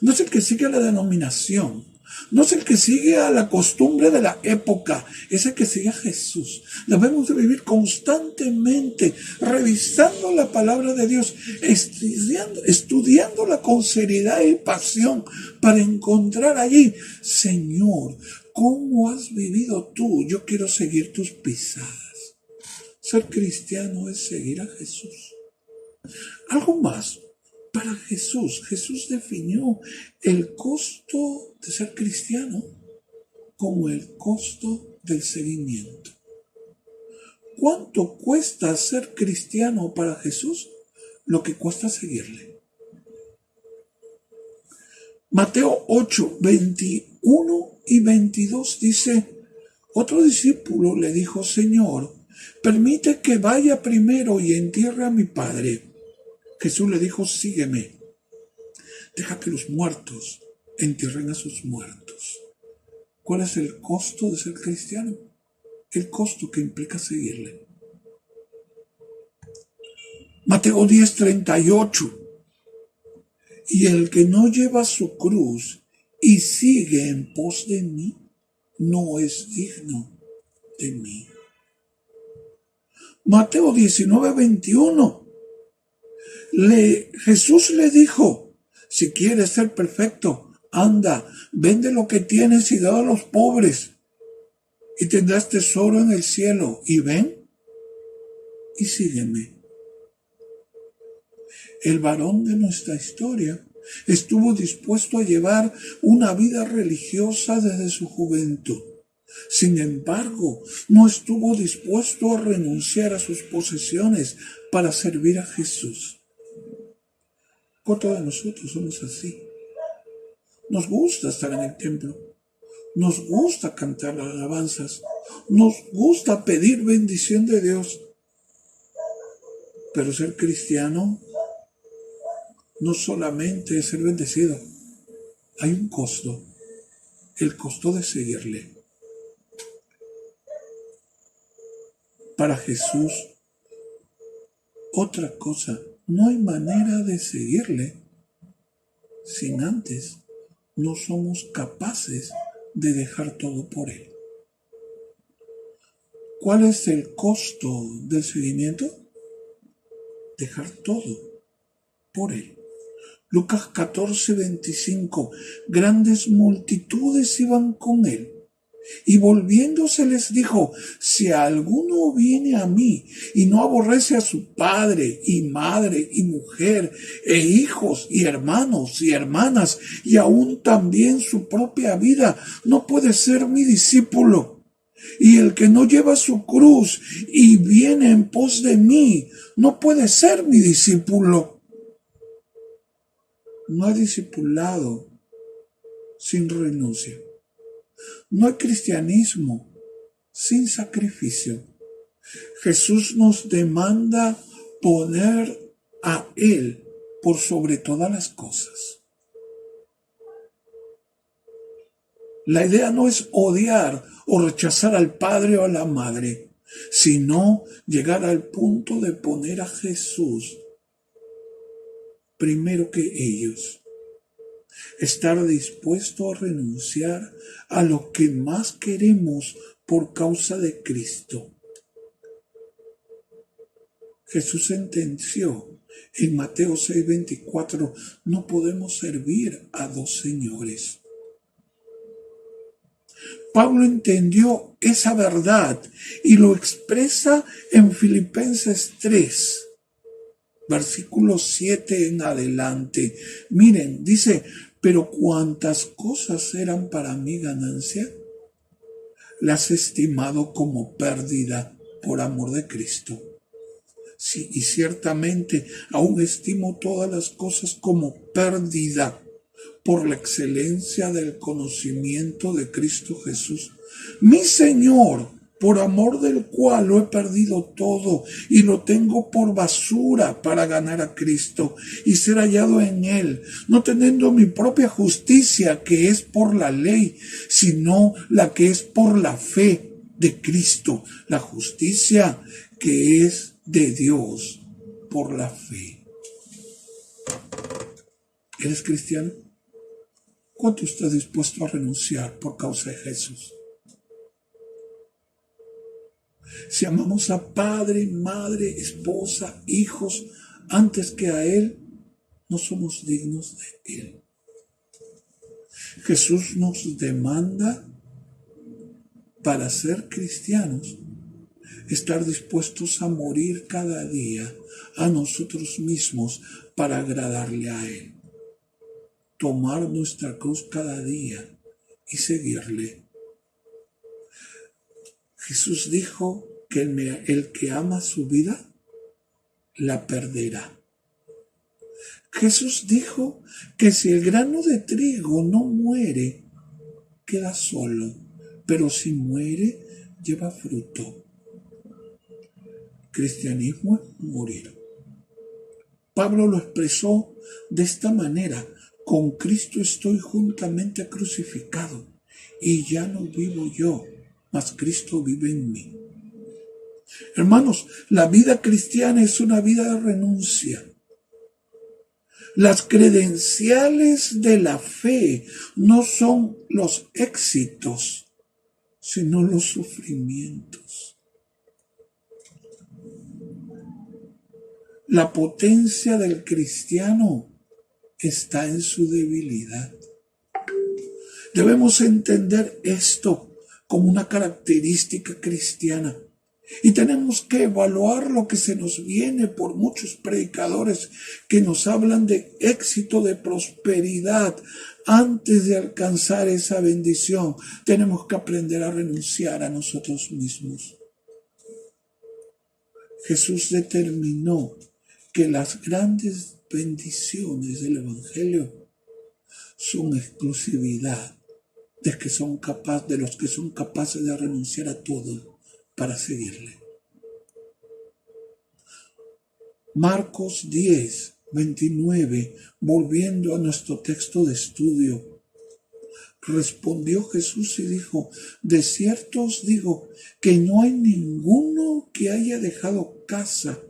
no es el que sigue a la denominación, no es el que sigue a la costumbre de la época, es el que sigue a Jesús. Debemos de vivir constantemente revisando la palabra de Dios, estudiándola con seriedad y pasión para encontrar allí, Señor, ¿cómo has vivido tú? Yo quiero seguir tus pisadas. Ser cristiano es seguir a Jesús. Algo más, para Jesús definió el costo de ser cristiano como el costo del seguimiento. ¿Cuánto cuesta ser cristiano para Jesús? Lo que cuesta seguirle. Mateo 8:21-22 dice, otro discípulo le dijo, Señor, permite que vaya primero y entierre a mi padre. Jesús le dijo, sígueme. Deja que los muertos entierren a sus muertos. ¿Cuál es el costo de ser cristiano? El costo que implica seguirle. Mateo 10:38. Y el que no lleva su cruz y sigue en pos de mí, no es digno de mí. Mateo 19:21. Jesús le dijo, si quieres ser perfecto, anda, vende lo que tienes y da a los pobres, y tendrás tesoro en el cielo. Y ven y sígueme. El varón de nuestra historia estuvo dispuesto a llevar una vida religiosa desde su juventud. Sin embargo, no estuvo dispuesto a renunciar a sus posesiones para servir a Jesús. ¿Cuántos de nosotros somos así? Nos gusta estar en el templo, nos gusta cantar las alabanzas, Nos gusta pedir bendición de Dios. Pero ser cristiano no solamente es ser bendecido. Hay un costo. El costo de seguirle. Para Jesús, otra cosa, no hay manera de seguirle sin antes no somos capaces de dejar todo por Él. ¿Cuál es el costo del seguimiento? Dejar todo por Él. Lucas 14:25. Grandes multitudes iban con Él. Y volviéndose les dijo, si alguno viene a mí y no aborrece a su padre y madre y mujer e hijos y hermanos y hermanas y aún también su propia vida, no puede ser mi discípulo. Y el que no lleva su cruz y viene en pos de mí, no puede ser mi discípulo. No hay discipulado sin renuncia. No hay cristianismo sin sacrificio. Jesús nos demanda poner a Él por sobre todas las cosas. La idea no es odiar o rechazar al padre o a la madre, sino llegar al punto de poner a Jesús primero que ellos. Estar dispuesto a renunciar a lo que más queremos por causa de Cristo. Jesús sentenció en Mateo 6:24, no podemos servir a dos señores. Pablo entendió esa verdad y lo expresa en Filipenses 3. Versículo 7 en adelante. Miren, dice, pero cuantas cosas eran para mí ganancia, las he estimado como pérdida por amor de Cristo. Sí, y ciertamente aún estimo todas las cosas como pérdida por la excelencia del conocimiento de Cristo Jesús, mi Señor, por amor del cual lo he perdido todo y lo tengo por basura para ganar a Cristo y ser hallado en Él, no teniendo mi propia justicia que es por la ley, sino la que es por la fe de Cristo, la justicia que es de Dios por la fe. ¿Eres cristiano? ¿Cuánto estás dispuesto a renunciar por causa de Jesús? Si amamos a padre, madre, esposa, hijos, antes que a Él, no somos dignos de Él. Jesús nos demanda, para ser cristianos, estar dispuestos a morir cada día a nosotros mismos para agradarle a Él. Tomar nuestra cruz cada día y seguirle. Jesús dijo que el que ama su vida, la perderá. Jesús dijo que si el grano de trigo no muere, queda solo, pero si muere, lleva fruto. Cristianismo es morir. Pablo lo expresó de esta manera: con Cristo estoy juntamente crucificado, y ya no vivo yo, mas Cristo vive en mí. Hermanos, la vida cristiana es una vida de renuncia. Las credenciales de la fe no son los éxitos, sino los sufrimientos. La potencia del cristiano está en su debilidad. Debemos entender esto como una característica cristiana. Y tenemos que evaluar lo que se nos viene por muchos predicadores que nos hablan de éxito, de prosperidad. Antes de alcanzar esa bendición, tenemos que aprender a renunciar a nosotros mismos. Jesús determinó que las grandes bendiciones del Evangelio son exclusividad de los que son capaces de renunciar a todo para seguirle. Marcos 10, 29, volviendo a nuestro texto de estudio. Respondió Jesús y dijo: de cierto os digo que no hay ninguno que haya dejado casa,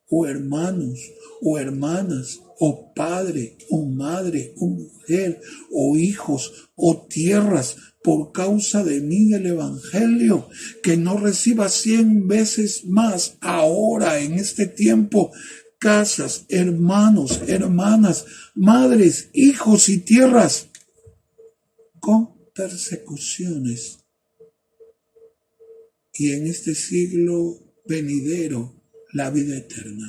o hermanos, o hermanas, o padre, o madre, o mujer, o hijos, o tierras, por causa de mí del Evangelio, que no reciba 100 veces más ahora en este tiempo casas, hermanos, hermanas, madres, hijos y tierras, con persecuciones, y en este siglo venidero la vida eterna.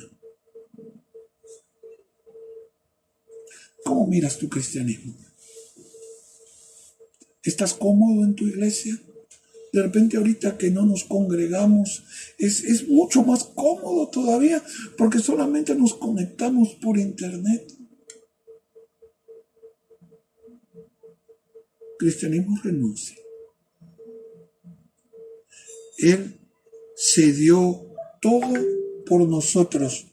¿Cómo miras tu cristianismo? ¿Estás cómodo en tu iglesia? De repente ahorita que no nos congregamos es mucho más cómodo todavía porque solamente nos conectamos por internet. Cristianismo renuncia. Él se dio todo por nosotros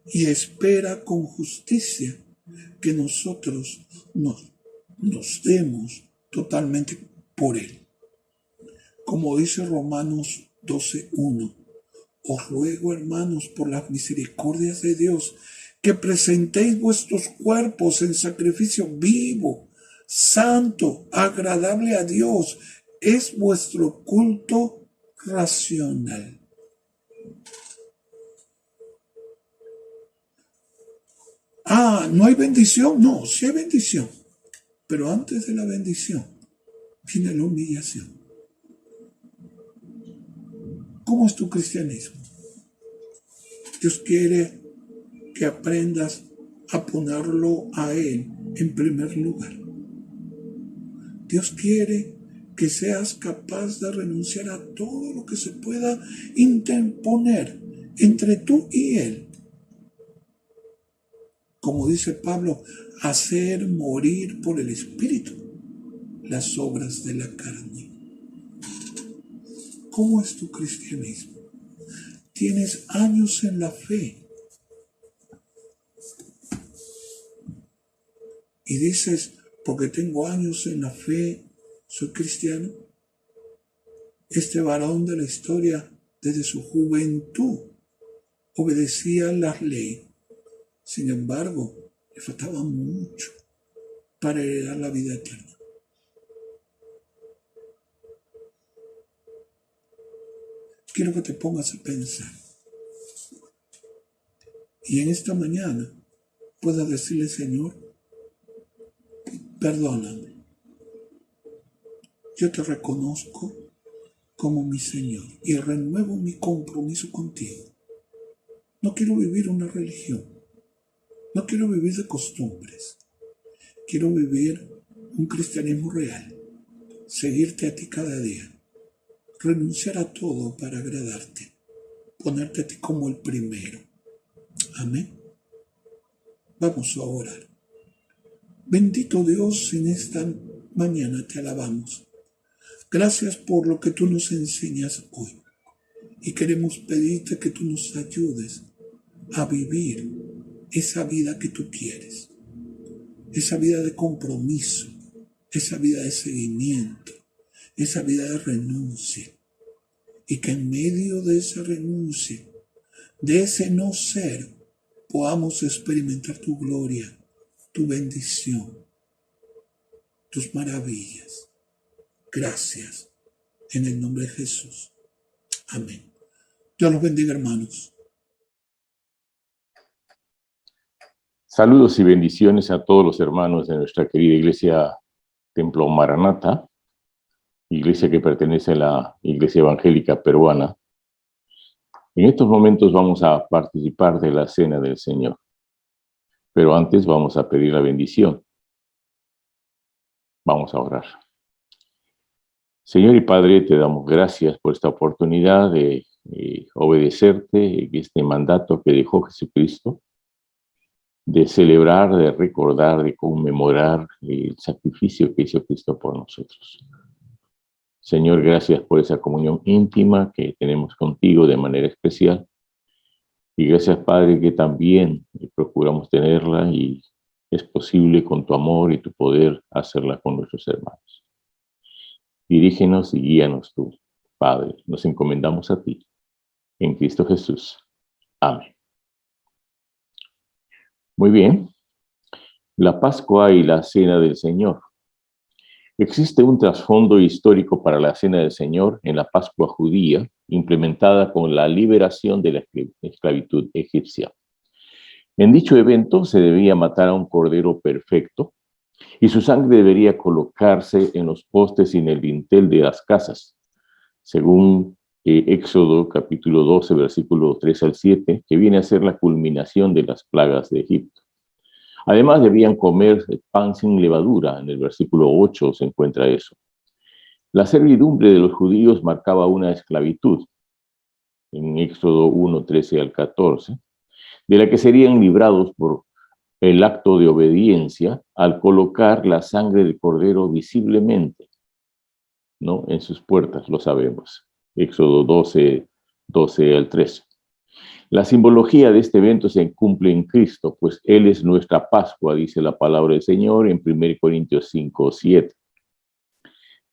y espera con justicia que nosotros nos demos totalmente por Él. Como dice Romanos 12:1, os ruego, hermanos, por las misericordias de Dios, que presentéis vuestros cuerpos en sacrificio vivo, santo, agradable a Dios, es vuestro culto racional. ¿No hay bendición? No, sí hay bendición. Pero antes de la bendición viene la humillación. ¿Cómo es tu cristianismo? Dios quiere que aprendas a ponerlo a Él en primer lugar. Dios quiere que seas capaz de renunciar a todo lo que se pueda interponer entre tú y Él. Como dice Pablo, hacer morir por el Espíritu las obras de la carne. ¿Cómo es tu cristianismo? ¿Tienes años en la fe? Y dices, porque tengo años en la fe, soy cristiano. Este varón de la historia, desde su juventud, obedecía las leyes. Sin embargo, le faltaba mucho para heredar la vida eterna. Quiero que te pongas a pensar. Y en esta mañana puedas decirle, Señor, perdóname. Yo te reconozco como mi Señor y renuevo mi compromiso contigo. No quiero vivir una religión. No quiero vivir de costumbres. Quiero vivir un cristianismo real. Seguirte a ti cada día. Renunciar a todo para agradarte. Ponerte a ti como el primero. Amén. Vamos a orar. Bendito Dios, en esta mañana te alabamos. Gracias por lo que tú nos enseñas hoy. Y queremos pedirte que tú nos ayudes a vivir esa vida que tú quieres. Esa vida de compromiso. Esa vida de seguimiento. Esa vida de renuncia. Y que en medio de esa renuncia, de ese no ser, podamos experimentar tu gloria, tu bendición, tus maravillas. Gracias. En el nombre de Jesús. Amén. Dios los bendiga, hermanos. Saludos y bendiciones a todos los hermanos de nuestra querida iglesia Templo Maranata, iglesia que pertenece a la Iglesia Evangélica Peruana. En estos momentos vamos a participar de la Cena del Señor, pero antes vamos a pedir la bendición. Vamos a orar. Señor y Padre, te damos gracias por esta oportunidad de obedecerte en este mandato que dejó Jesucristo, de celebrar, de recordar, de conmemorar el sacrificio que hizo Cristo por nosotros. Señor, gracias por esa comunión íntima que tenemos contigo de manera especial. Y gracias, Padre, que también procuramos tenerla y es posible con tu amor y tu poder hacerla con nuestros hermanos. Dirígenos y guíanos tú, Padre. Nos encomendamos a ti. En Cristo Jesús. Amén. Muy bien. La Pascua y la Cena del Señor. Existe un trasfondo histórico para la Cena del Señor en la Pascua judía, implementada con la liberación de la esclavitud egipcia. En dicho evento se debía matar a un cordero perfecto y su sangre debería colocarse en los postes y en el dintel de las casas, según Éxodo capítulo 12, versículo 3 al 7, que viene a ser la culminación de las plagas de Egipto. Además, debían comer pan sin levadura. En el versículo 8 se encuentra eso. La servidumbre de los judíos marcaba una esclavitud, en Éxodo 1, 13 al 14, de la que serían librados por el acto de obediencia al colocar la sangre del cordero visiblemente, ¿no?, en sus puertas, lo sabemos. Éxodo 12, 12 al 13. La simbología de este evento se cumple en Cristo, pues Él es nuestra Pascua, dice la palabra del Señor en 1 Corintios 5, 7.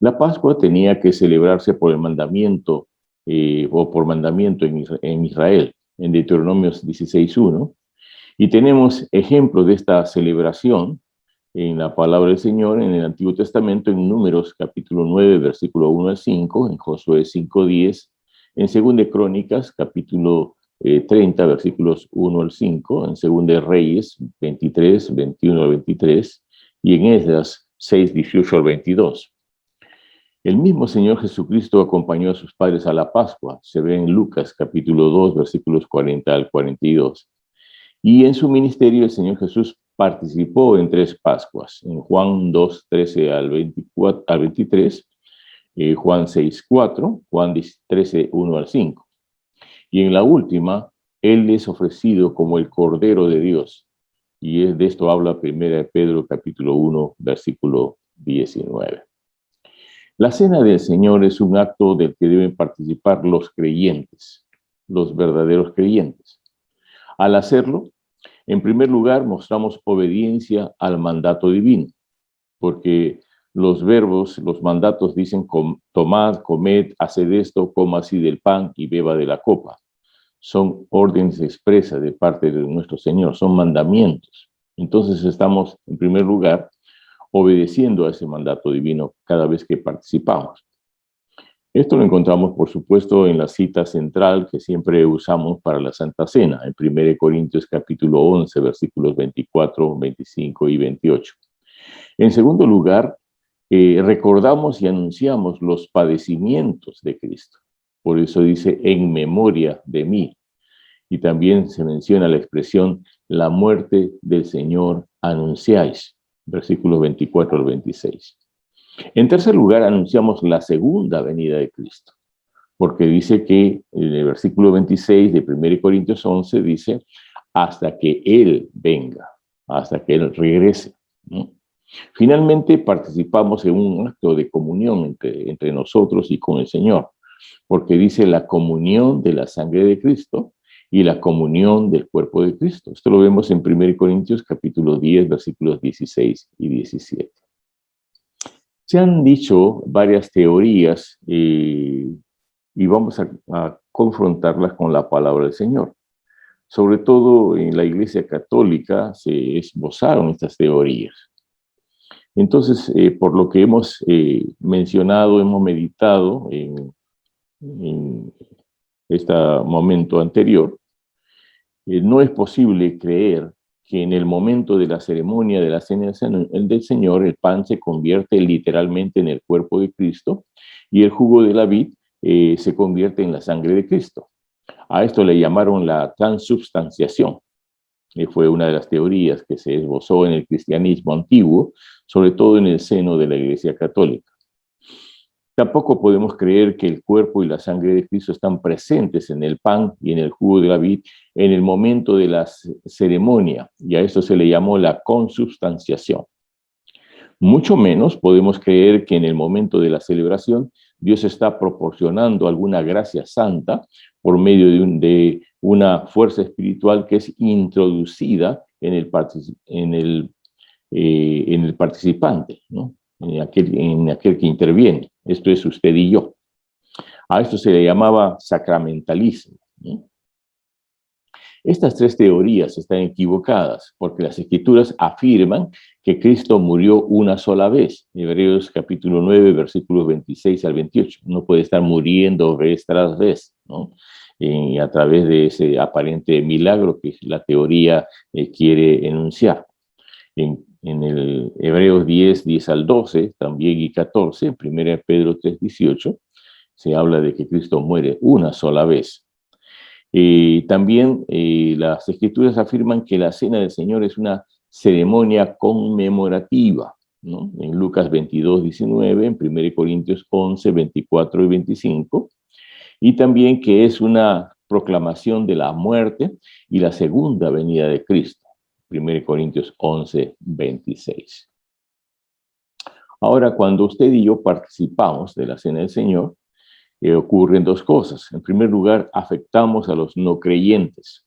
La Pascua tenía que celebrarse por el mandamiento, o por mandamiento en Israel, en Deuteronomio 16, 1. Y tenemos ejemplos de esta celebración en la palabra del Señor en el Antiguo Testamento, en Números capítulo 9, versículo 1 al 5, en Josué 5, 10, en 2 Crónicas capítulo 30, versículos 1 al 5, en 2 Reyes 23, 21 al 23, y en Esdras 6, 18 al 22. El mismo Señor Jesucristo acompañó a sus padres a la Pascua, se ve en Lucas capítulo 2, versículos 40 al 42. Y en su ministerio el Señor Jesús participó en 3 Pascuas, en Juan 2, 13 al 23, Juan 6, 4, Juan 13, 1 al 5. Y en la última, Él es ofrecido como el Cordero de Dios. Y de esto habla 1 Pedro capítulo 1, versículo 19. La Cena del Señor es un acto del que deben participar los creyentes, los verdaderos creyentes. Al hacerlo, en primer lugar, mostramos obediencia al mandato divino, porque los verbos, los mandatos dicen tomad, comed, haced esto, coma así del pan y beba de la copa. Son órdenes expresas de parte de nuestro Señor, son mandamientos. Entonces estamos, en primer lugar, obedeciendo a ese mandato divino cada vez que participamos. Esto lo encontramos, por supuesto, en la cita central que siempre usamos para la Santa Cena, en 1 Corintios capítulo 11, versículos 24, 25 y 28. En segundo lugar, recordamos y anunciamos los padecimientos de Cristo. Por eso dice, en memoria de mí. Y también se menciona la expresión, la muerte del Señor anunciáis, versículos 24 al 26. En tercer lugar, anunciamos la segunda venida de Cristo, porque dice que en el versículo 26 de 1 Corintios 11 dice, hasta que Él venga, hasta que Él regrese, ¿no? Finalmente, participamos en un acto de comunión entre nosotros y con el Señor, porque dice la comunión de la sangre de Cristo y la comunión del cuerpo de Cristo. Esto lo vemos en 1 Corintios capítulo 10, versículos 16 y 17. Se han dicho varias teorías y vamos a confrontarlas con la palabra del Señor. Sobre todo en la Iglesia Católica se esbozaron estas teorías. Entonces, por lo que hemos mencionado, hemos meditado en este momento anterior, no es posible creer que en el momento de la ceremonia de la Cena del Señor, el pan se convierte literalmente en el cuerpo de Cristo y el jugo de la vid se convierte en la sangre de Cristo. A esto le llamaron la transubstanciación. Fue una de las teorías que se esbozó en el cristianismo antiguo, sobre todo en el seno de la Iglesia Católica. Tampoco podemos creer que el cuerpo y la sangre de Cristo están presentes en el pan y en el jugo de la vid en el momento de la ceremonia, y a esto se le llamó la consubstanciación. Mucho menos podemos creer que en el momento de la celebración Dios está proporcionando alguna gracia santa por medio de una fuerza espiritual que es introducida en el participante, ¿no? en aquel que interviene. Esto es usted y yo. A esto se le llamaba sacramentalismo, ¿no? Estas tres teorías están equivocadas porque las Escrituras afirman que Cristo murió una sola vez. Hebreos capítulo 9, versículos 26 al 28. No puede estar muriendo vez tras vez, ¿no? A través de ese aparente milagro que la teoría quiere enunciar. En el Hebreos 10, 10 al 12, también y 14, en 1 Pedro 3, 18, se habla de que Cristo muere una sola vez. También las Escrituras afirman que la Cena del Señor es una ceremonia conmemorativa, ¿no? En Lucas 22, 19, en 1 Corintios 11, 24 y 25, y también que es una proclamación de la muerte y la segunda venida de Cristo, 1 Corintios 11, 26. Ahora, cuando usted y yo participamos de la Cena del Señor, ocurren dos cosas. En primer lugar, afectamos a los no creyentes,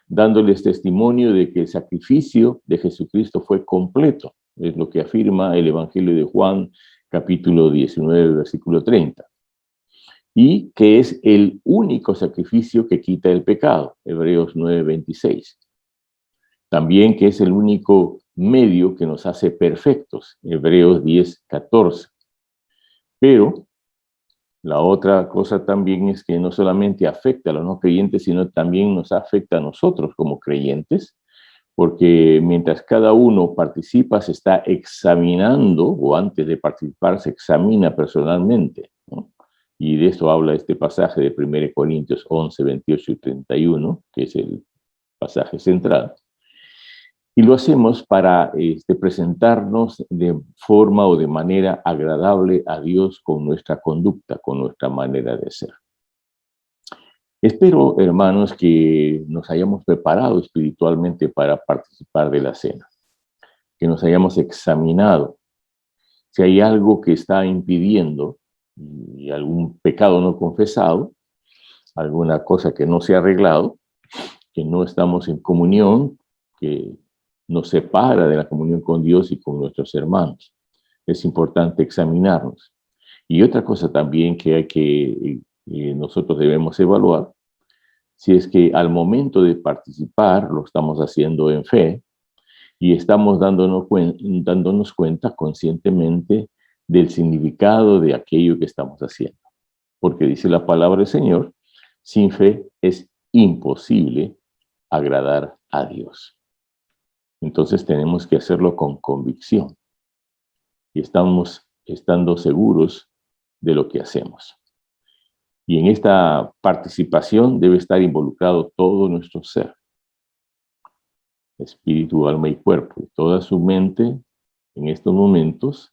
dándoles testimonio de que el sacrificio de Jesucristo fue completo. Es lo que afirma el Evangelio de Juan, capítulo 19, versículo 30. Y que es el único sacrificio que quita el pecado, Hebreos 9, 26. También que es el único medio que nos hace perfectos, Hebreos 10, 14. Pero la otra cosa también es que no solamente afecta a los no creyentes, sino también nos afecta a nosotros como creyentes, porque mientras cada uno participa, se está examinando, o antes de participar, se examina personalmente, ¿no? Y de esto habla este pasaje de 1 Corintios 11, 28 y 31, que es el pasaje central. Y lo hacemos para presentarnos de forma o de manera agradable a Dios con nuestra conducta, con nuestra manera de ser. Espero, hermanos, que nos hayamos preparado espiritualmente para participar de la cena, que nos hayamos examinado. Si hay algo que está impidiendo, y algún pecado no confesado, alguna cosa que no se ha arreglado, que no estamos en comunión, que nos separa de la comunión con Dios y con nuestros hermanos. Es importante examinarnos. Y otra cosa también que nosotros debemos evaluar, si es que al momento de participar lo estamos haciendo en fe y estamos dándonos cuenta conscientemente del significado de aquello que estamos haciendo. Porque dice la palabra del Señor, sin fe es imposible agradar a Dios. Entonces tenemos que hacerlo con convicción y estamos estando seguros de lo que hacemos. Y en esta participación debe estar involucrado todo nuestro ser, espíritu, alma y cuerpo. Y toda su mente en estos momentos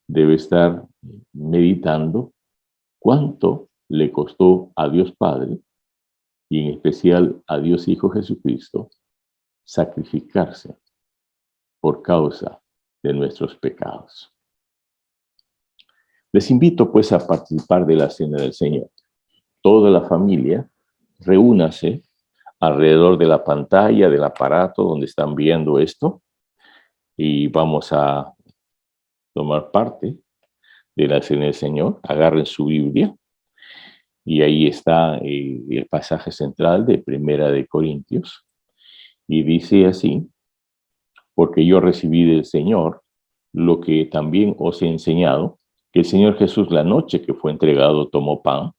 debe estar meditando cuánto le costó a Dios Padre y en especial a Dios Hijo Jesucristo sacrificarse por causa de nuestros pecados. Les invito pues a participar de la Cena del Señor. Toda la familia, reúnase alrededor de la pantalla, del aparato donde están viendo esto, y vamos a tomar parte de la Cena del Señor. Agarren su Biblia, y ahí está el pasaje central de 1 Corintios, y dice así: porque yo recibí del Señor lo que también os he enseñado, que el Señor Jesús, la noche que fue entregado, tomó pan,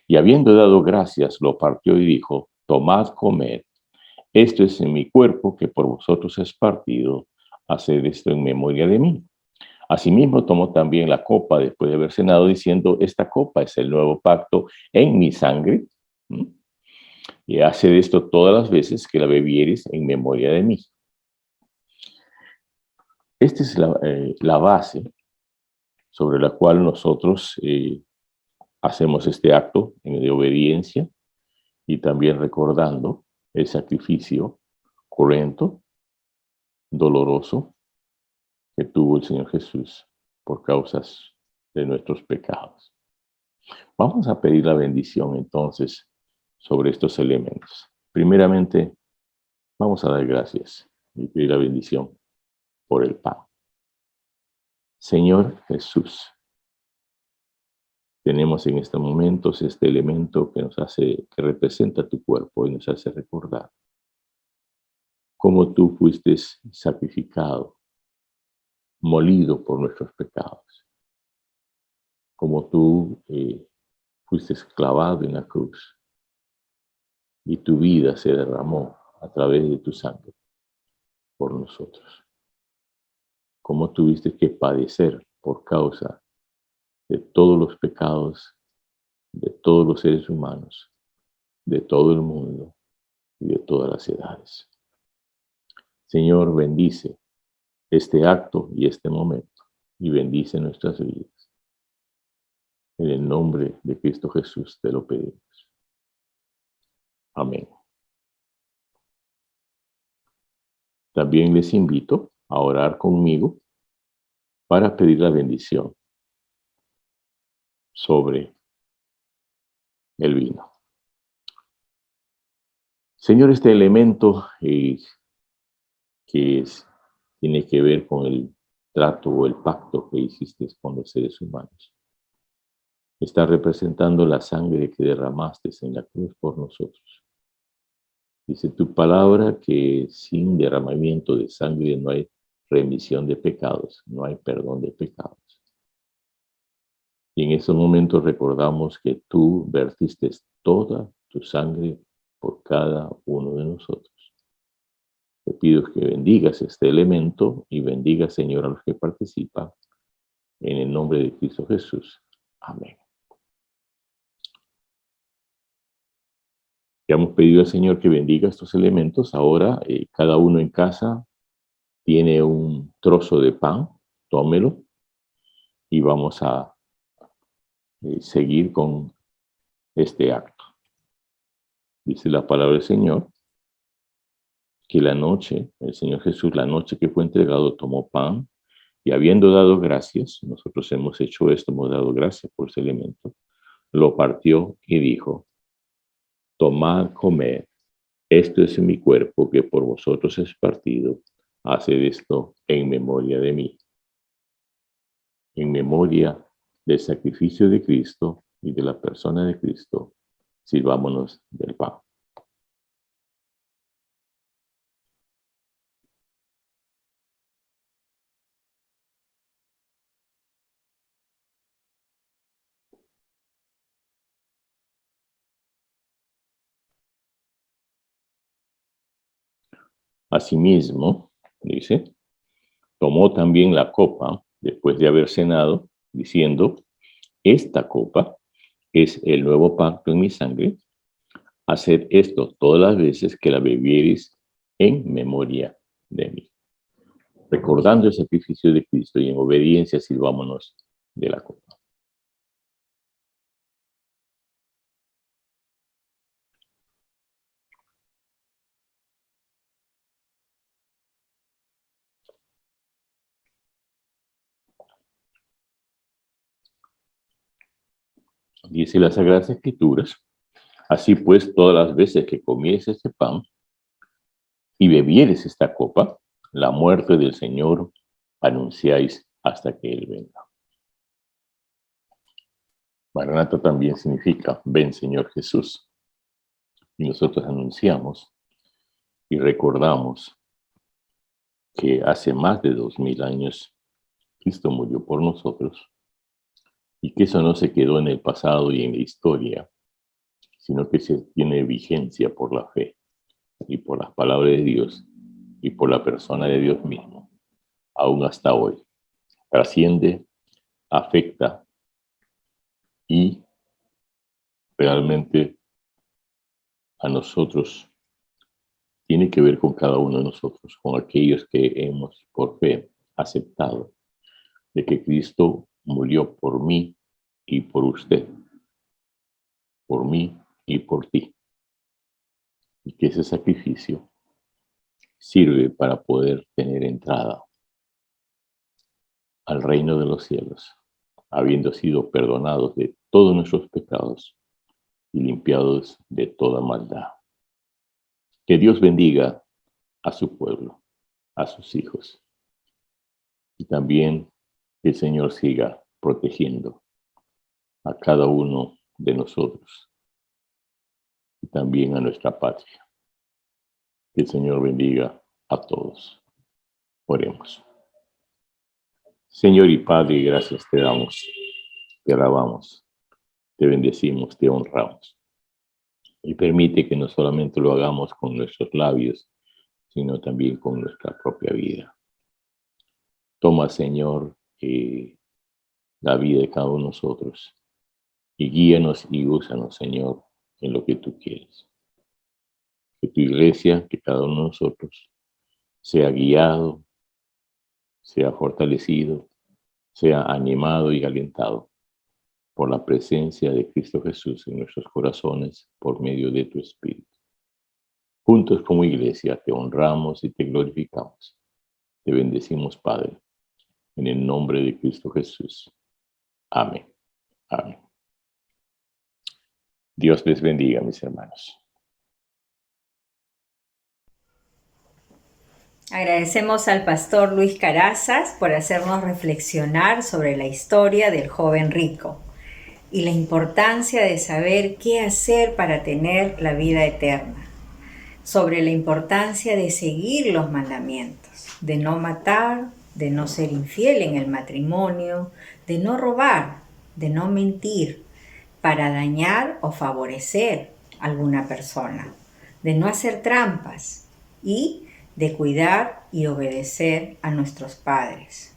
y habiendo dado gracias, lo partió y dijo: tomad, comed, esto es en mi cuerpo que por vosotros es partido, haced esto en memoria de mí. Asimismo tomó también la copa después de haber cenado, diciendo: esta copa es el nuevo pacto en mi sangre, y haced esto todas las veces que la bebiereis en memoria de mí. Esta es la base sobre la cual nosotros hacemos este acto de obediencia y también recordando el sacrificio cruento, doloroso que tuvo el Señor Jesús por causas de nuestros pecados. Vamos a pedir la bendición entonces sobre estos elementos. Primeramente, vamos a dar gracias y pedir la bendición por el pan. Señor Jesús, tenemos en estos momentos este elemento que que representa tu cuerpo y nos hace recordar cómo tú fuiste sacrificado, molido por nuestros pecados, como tú fuiste clavado en la cruz y tu vida se derramó a través de tu sangre por nosotros, como tuviste que padecer por causa de todos los pecados de todos los seres humanos, de todo el mundo y de todas las edades. Señor, bendice este acto y este momento y bendice nuestras vidas. En el nombre de Cristo Jesús te lo pedimos. Amén. También les invito a orar conmigo para pedir la bendición sobre el vino. Señor, este elemento tiene que ver con el trato o el pacto que hiciste con los seres humanos. Está representando la sangre que derramaste en la cruz por nosotros. Dice tu palabra que sin derramamiento de sangre no hay remisión de pecados, no hay perdón de pecados. Y en esos momentos recordamos que tú vertiste toda tu sangre por cada uno de nosotros. Te pido que bendigas este elemento y bendiga, Señor, a los que participan. En el nombre de Cristo Jesús. Amén. Ya hemos pedido al Señor que bendiga estos elementos. Ahora, cada uno en casa tiene un trozo de pan. Tómelo y vamos a seguir con este acto. Dice la palabra del Señor que la noche, el Señor Jesús, la noche que fue entregado, tomó pan y habiendo dado gracias, nosotros hemos hecho esto, hemos dado gracias por ese elemento, lo partió y dijo: tomad, comed, esto es mi cuerpo que por vosotros es partido, haced esto en memoria de mí. En memoria del sacrificio de Cristo y de la persona de Cristo, sirvámonos del pan. Asimismo, dice, tomó también la copa después de haber cenado, diciendo: esta copa es el nuevo pacto en mi sangre. Haced esto todas las veces que la bebiereis en memoria de mí. Recordando el sacrificio de Cristo y en obediencia sirvámonos de la copa. Dice las Sagradas Escrituras: así pues, todas las veces que comieres este pan y bebieres esta copa, la muerte del Señor anunciáis hasta que Él venga. Maranata también significa ven, Señor Jesús. Y nosotros anunciamos y recordamos que hace más de 2000 años Cristo murió por nosotros y que eso no se quedó en el pasado y en la historia, sino que se tiene vigencia por la fe y por las palabras de Dios y por la persona de Dios mismo, aún hasta hoy. Trasciende, afecta y realmente a nosotros tiene que ver con cada uno de nosotros, con aquellos que hemos por fe aceptado de que Cristo murió por mí y por usted, por mí y por ti. Y que ese sacrificio sirve para poder tener entrada al reino de los cielos, habiendo sido perdonados de todos nuestros pecados y limpiados de toda maldad. Que Dios bendiga a su pueblo, a sus hijos. Y también que el Señor siga protegiendo a cada uno de nosotros y también a nuestra patria. Que el Señor bendiga a todos. Oremos. Señor y Padre, gracias te damos, te alabamos, te bendecimos, te honramos. Y permite que no solamente lo hagamos con nuestros labios, sino también con nuestra propia vida. Toma, Señor, la vida de cada uno de nosotros y guíanos y úsanos, Señor, en lo que tú quieres. Que tu iglesia, que cada uno de nosotros, sea guiado, sea fortalecido, sea animado y alentado por la presencia de Cristo Jesús en nuestros corazones por medio de tu Espíritu. Juntos como iglesia te honramos y te glorificamos. Te bendecimos, Padre, en el nombre de Cristo Jesús. Amén. Amén. Dios les bendiga, mis hermanos. Agradecemos al pastor Luis Carazas por hacernos reflexionar sobre la historia del joven rico y la importancia de saber qué hacer para tener la vida eterna, sobre la importancia de seguir los mandamientos, de no matar, de no ser infiel en el matrimonio, de no robar, de no mentir, para dañar o favorecer a alguna persona, de no hacer trampas y de cuidar y obedecer a nuestros padres,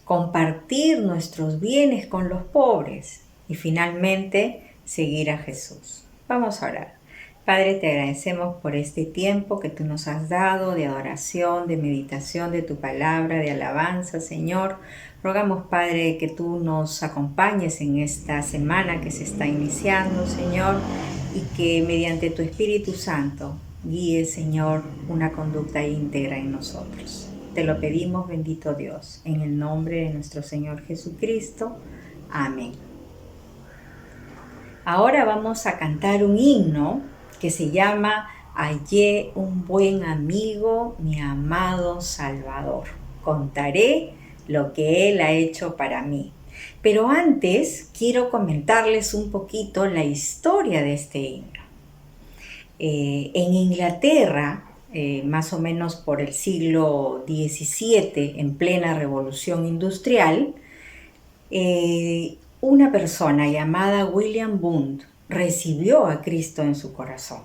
compartir nuestros bienes con los pobres y finalmente seguir a Jesús. Vamos a orar. Padre, te agradecemos por este tiempo que tú nos has dado de adoración, de meditación de tu palabra, de alabanza, Señor. Rogamos, Padre, que tú nos acompañes en esta semana que se está iniciando, Señor, y que mediante tu Espíritu Santo guíe, Señor, una conducta íntegra en nosotros. Te lo pedimos, bendito Dios, en el nombre de nuestro Señor Jesucristo. Amén. Ahora vamos a cantar un himno que se llama Hallé un buen amigo, mi amado Salvador. Contaré lo que Él ha hecho para mí. Pero antes quiero comentarles un poquito la historia de este himno. En Inglaterra, más o menos por el siglo XVII, en plena revolución industrial, una persona llamada William Booth recibió a Cristo en su corazón.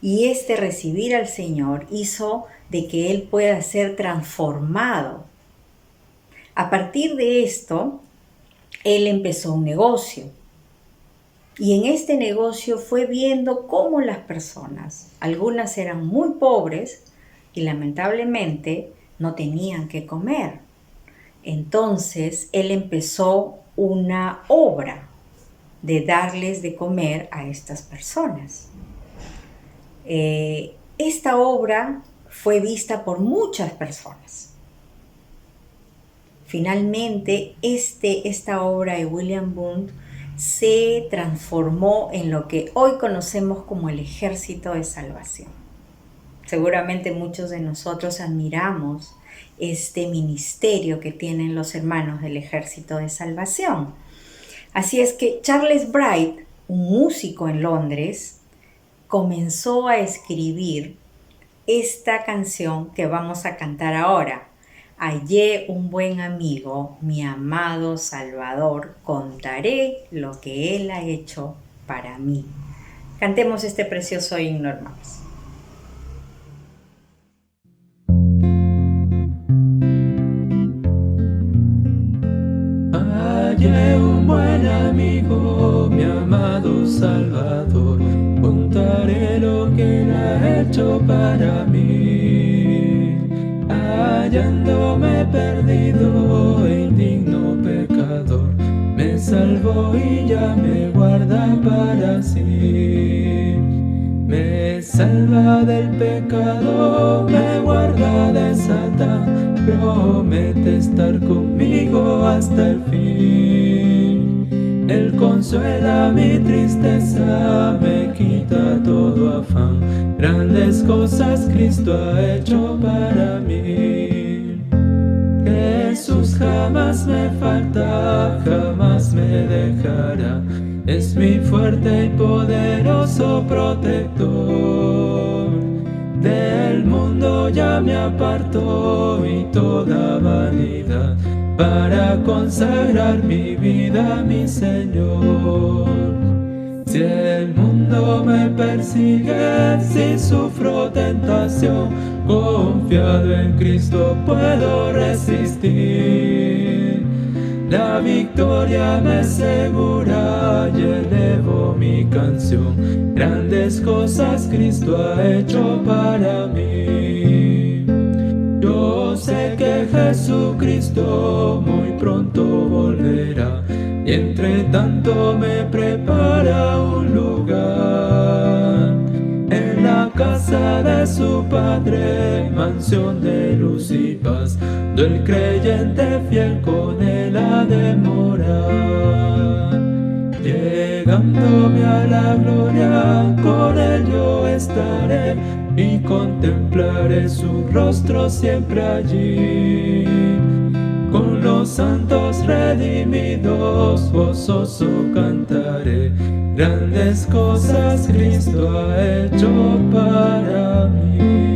Y este recibir al Señor hizo de que él pueda ser transformado. A partir de esto, él empezó un negocio. Y en este negocio fue viendo cómo las personas, algunas eran muy pobres y lamentablemente no tenían que comer. Entonces él empezó una obra de darles de comer a estas personas. Esta obra fue vista por muchas personas. Finalmente, esta obra de William Booth se transformó en lo que hoy conocemos como el Ejército de Salvación. Seguramente muchos de nosotros admiramos este ministerio que tienen los hermanos del Ejército de Salvación. Así es que Charles Bright, un músico en Londres, comenzó a escribir esta canción que vamos a cantar ahora. Hallé un buen amigo, mi amado Salvador, contaré lo que Él ha hecho para mí. Cantemos este precioso himno, hermanos. Hallé un buen amigo, mi amado Salvador, contaré lo que Él ha hecho para mí. Hallándome perdido e indigno pecador, salvó y ya me guarda para sí. Me salva del pecado, me guarda de Satán, promete estar conmigo hasta el fin. Él consuela mi tristeza, me quita todo afán, grandes cosas Cristo ha hecho para mí. Jesús jamás me falta, jamás me dejará, es mi fuerte y poderoso protector. Del mundo ya me apartó y toda vanidad, para consagrar mi vida a mi Señor. Si el mundo me persigue, si sufro tentación, confiado en Cristo puedo resistir. La victoria me asegura y elevo mi canción, grandes cosas Cristo ha hecho para mí. Yo sé que Jesucristo muy pronto volverá, y entre tanto me prepara un lugar en la casa de su Padre, mansión de luz y paz, donde el creyente fiel con él ha de morar. Llegándome a la gloria, con él yo estaré y contemplaré su rostro siempre allí. Con los santos redimidos gozoso cantaré, grandes cosas Cristo ha hecho para mí.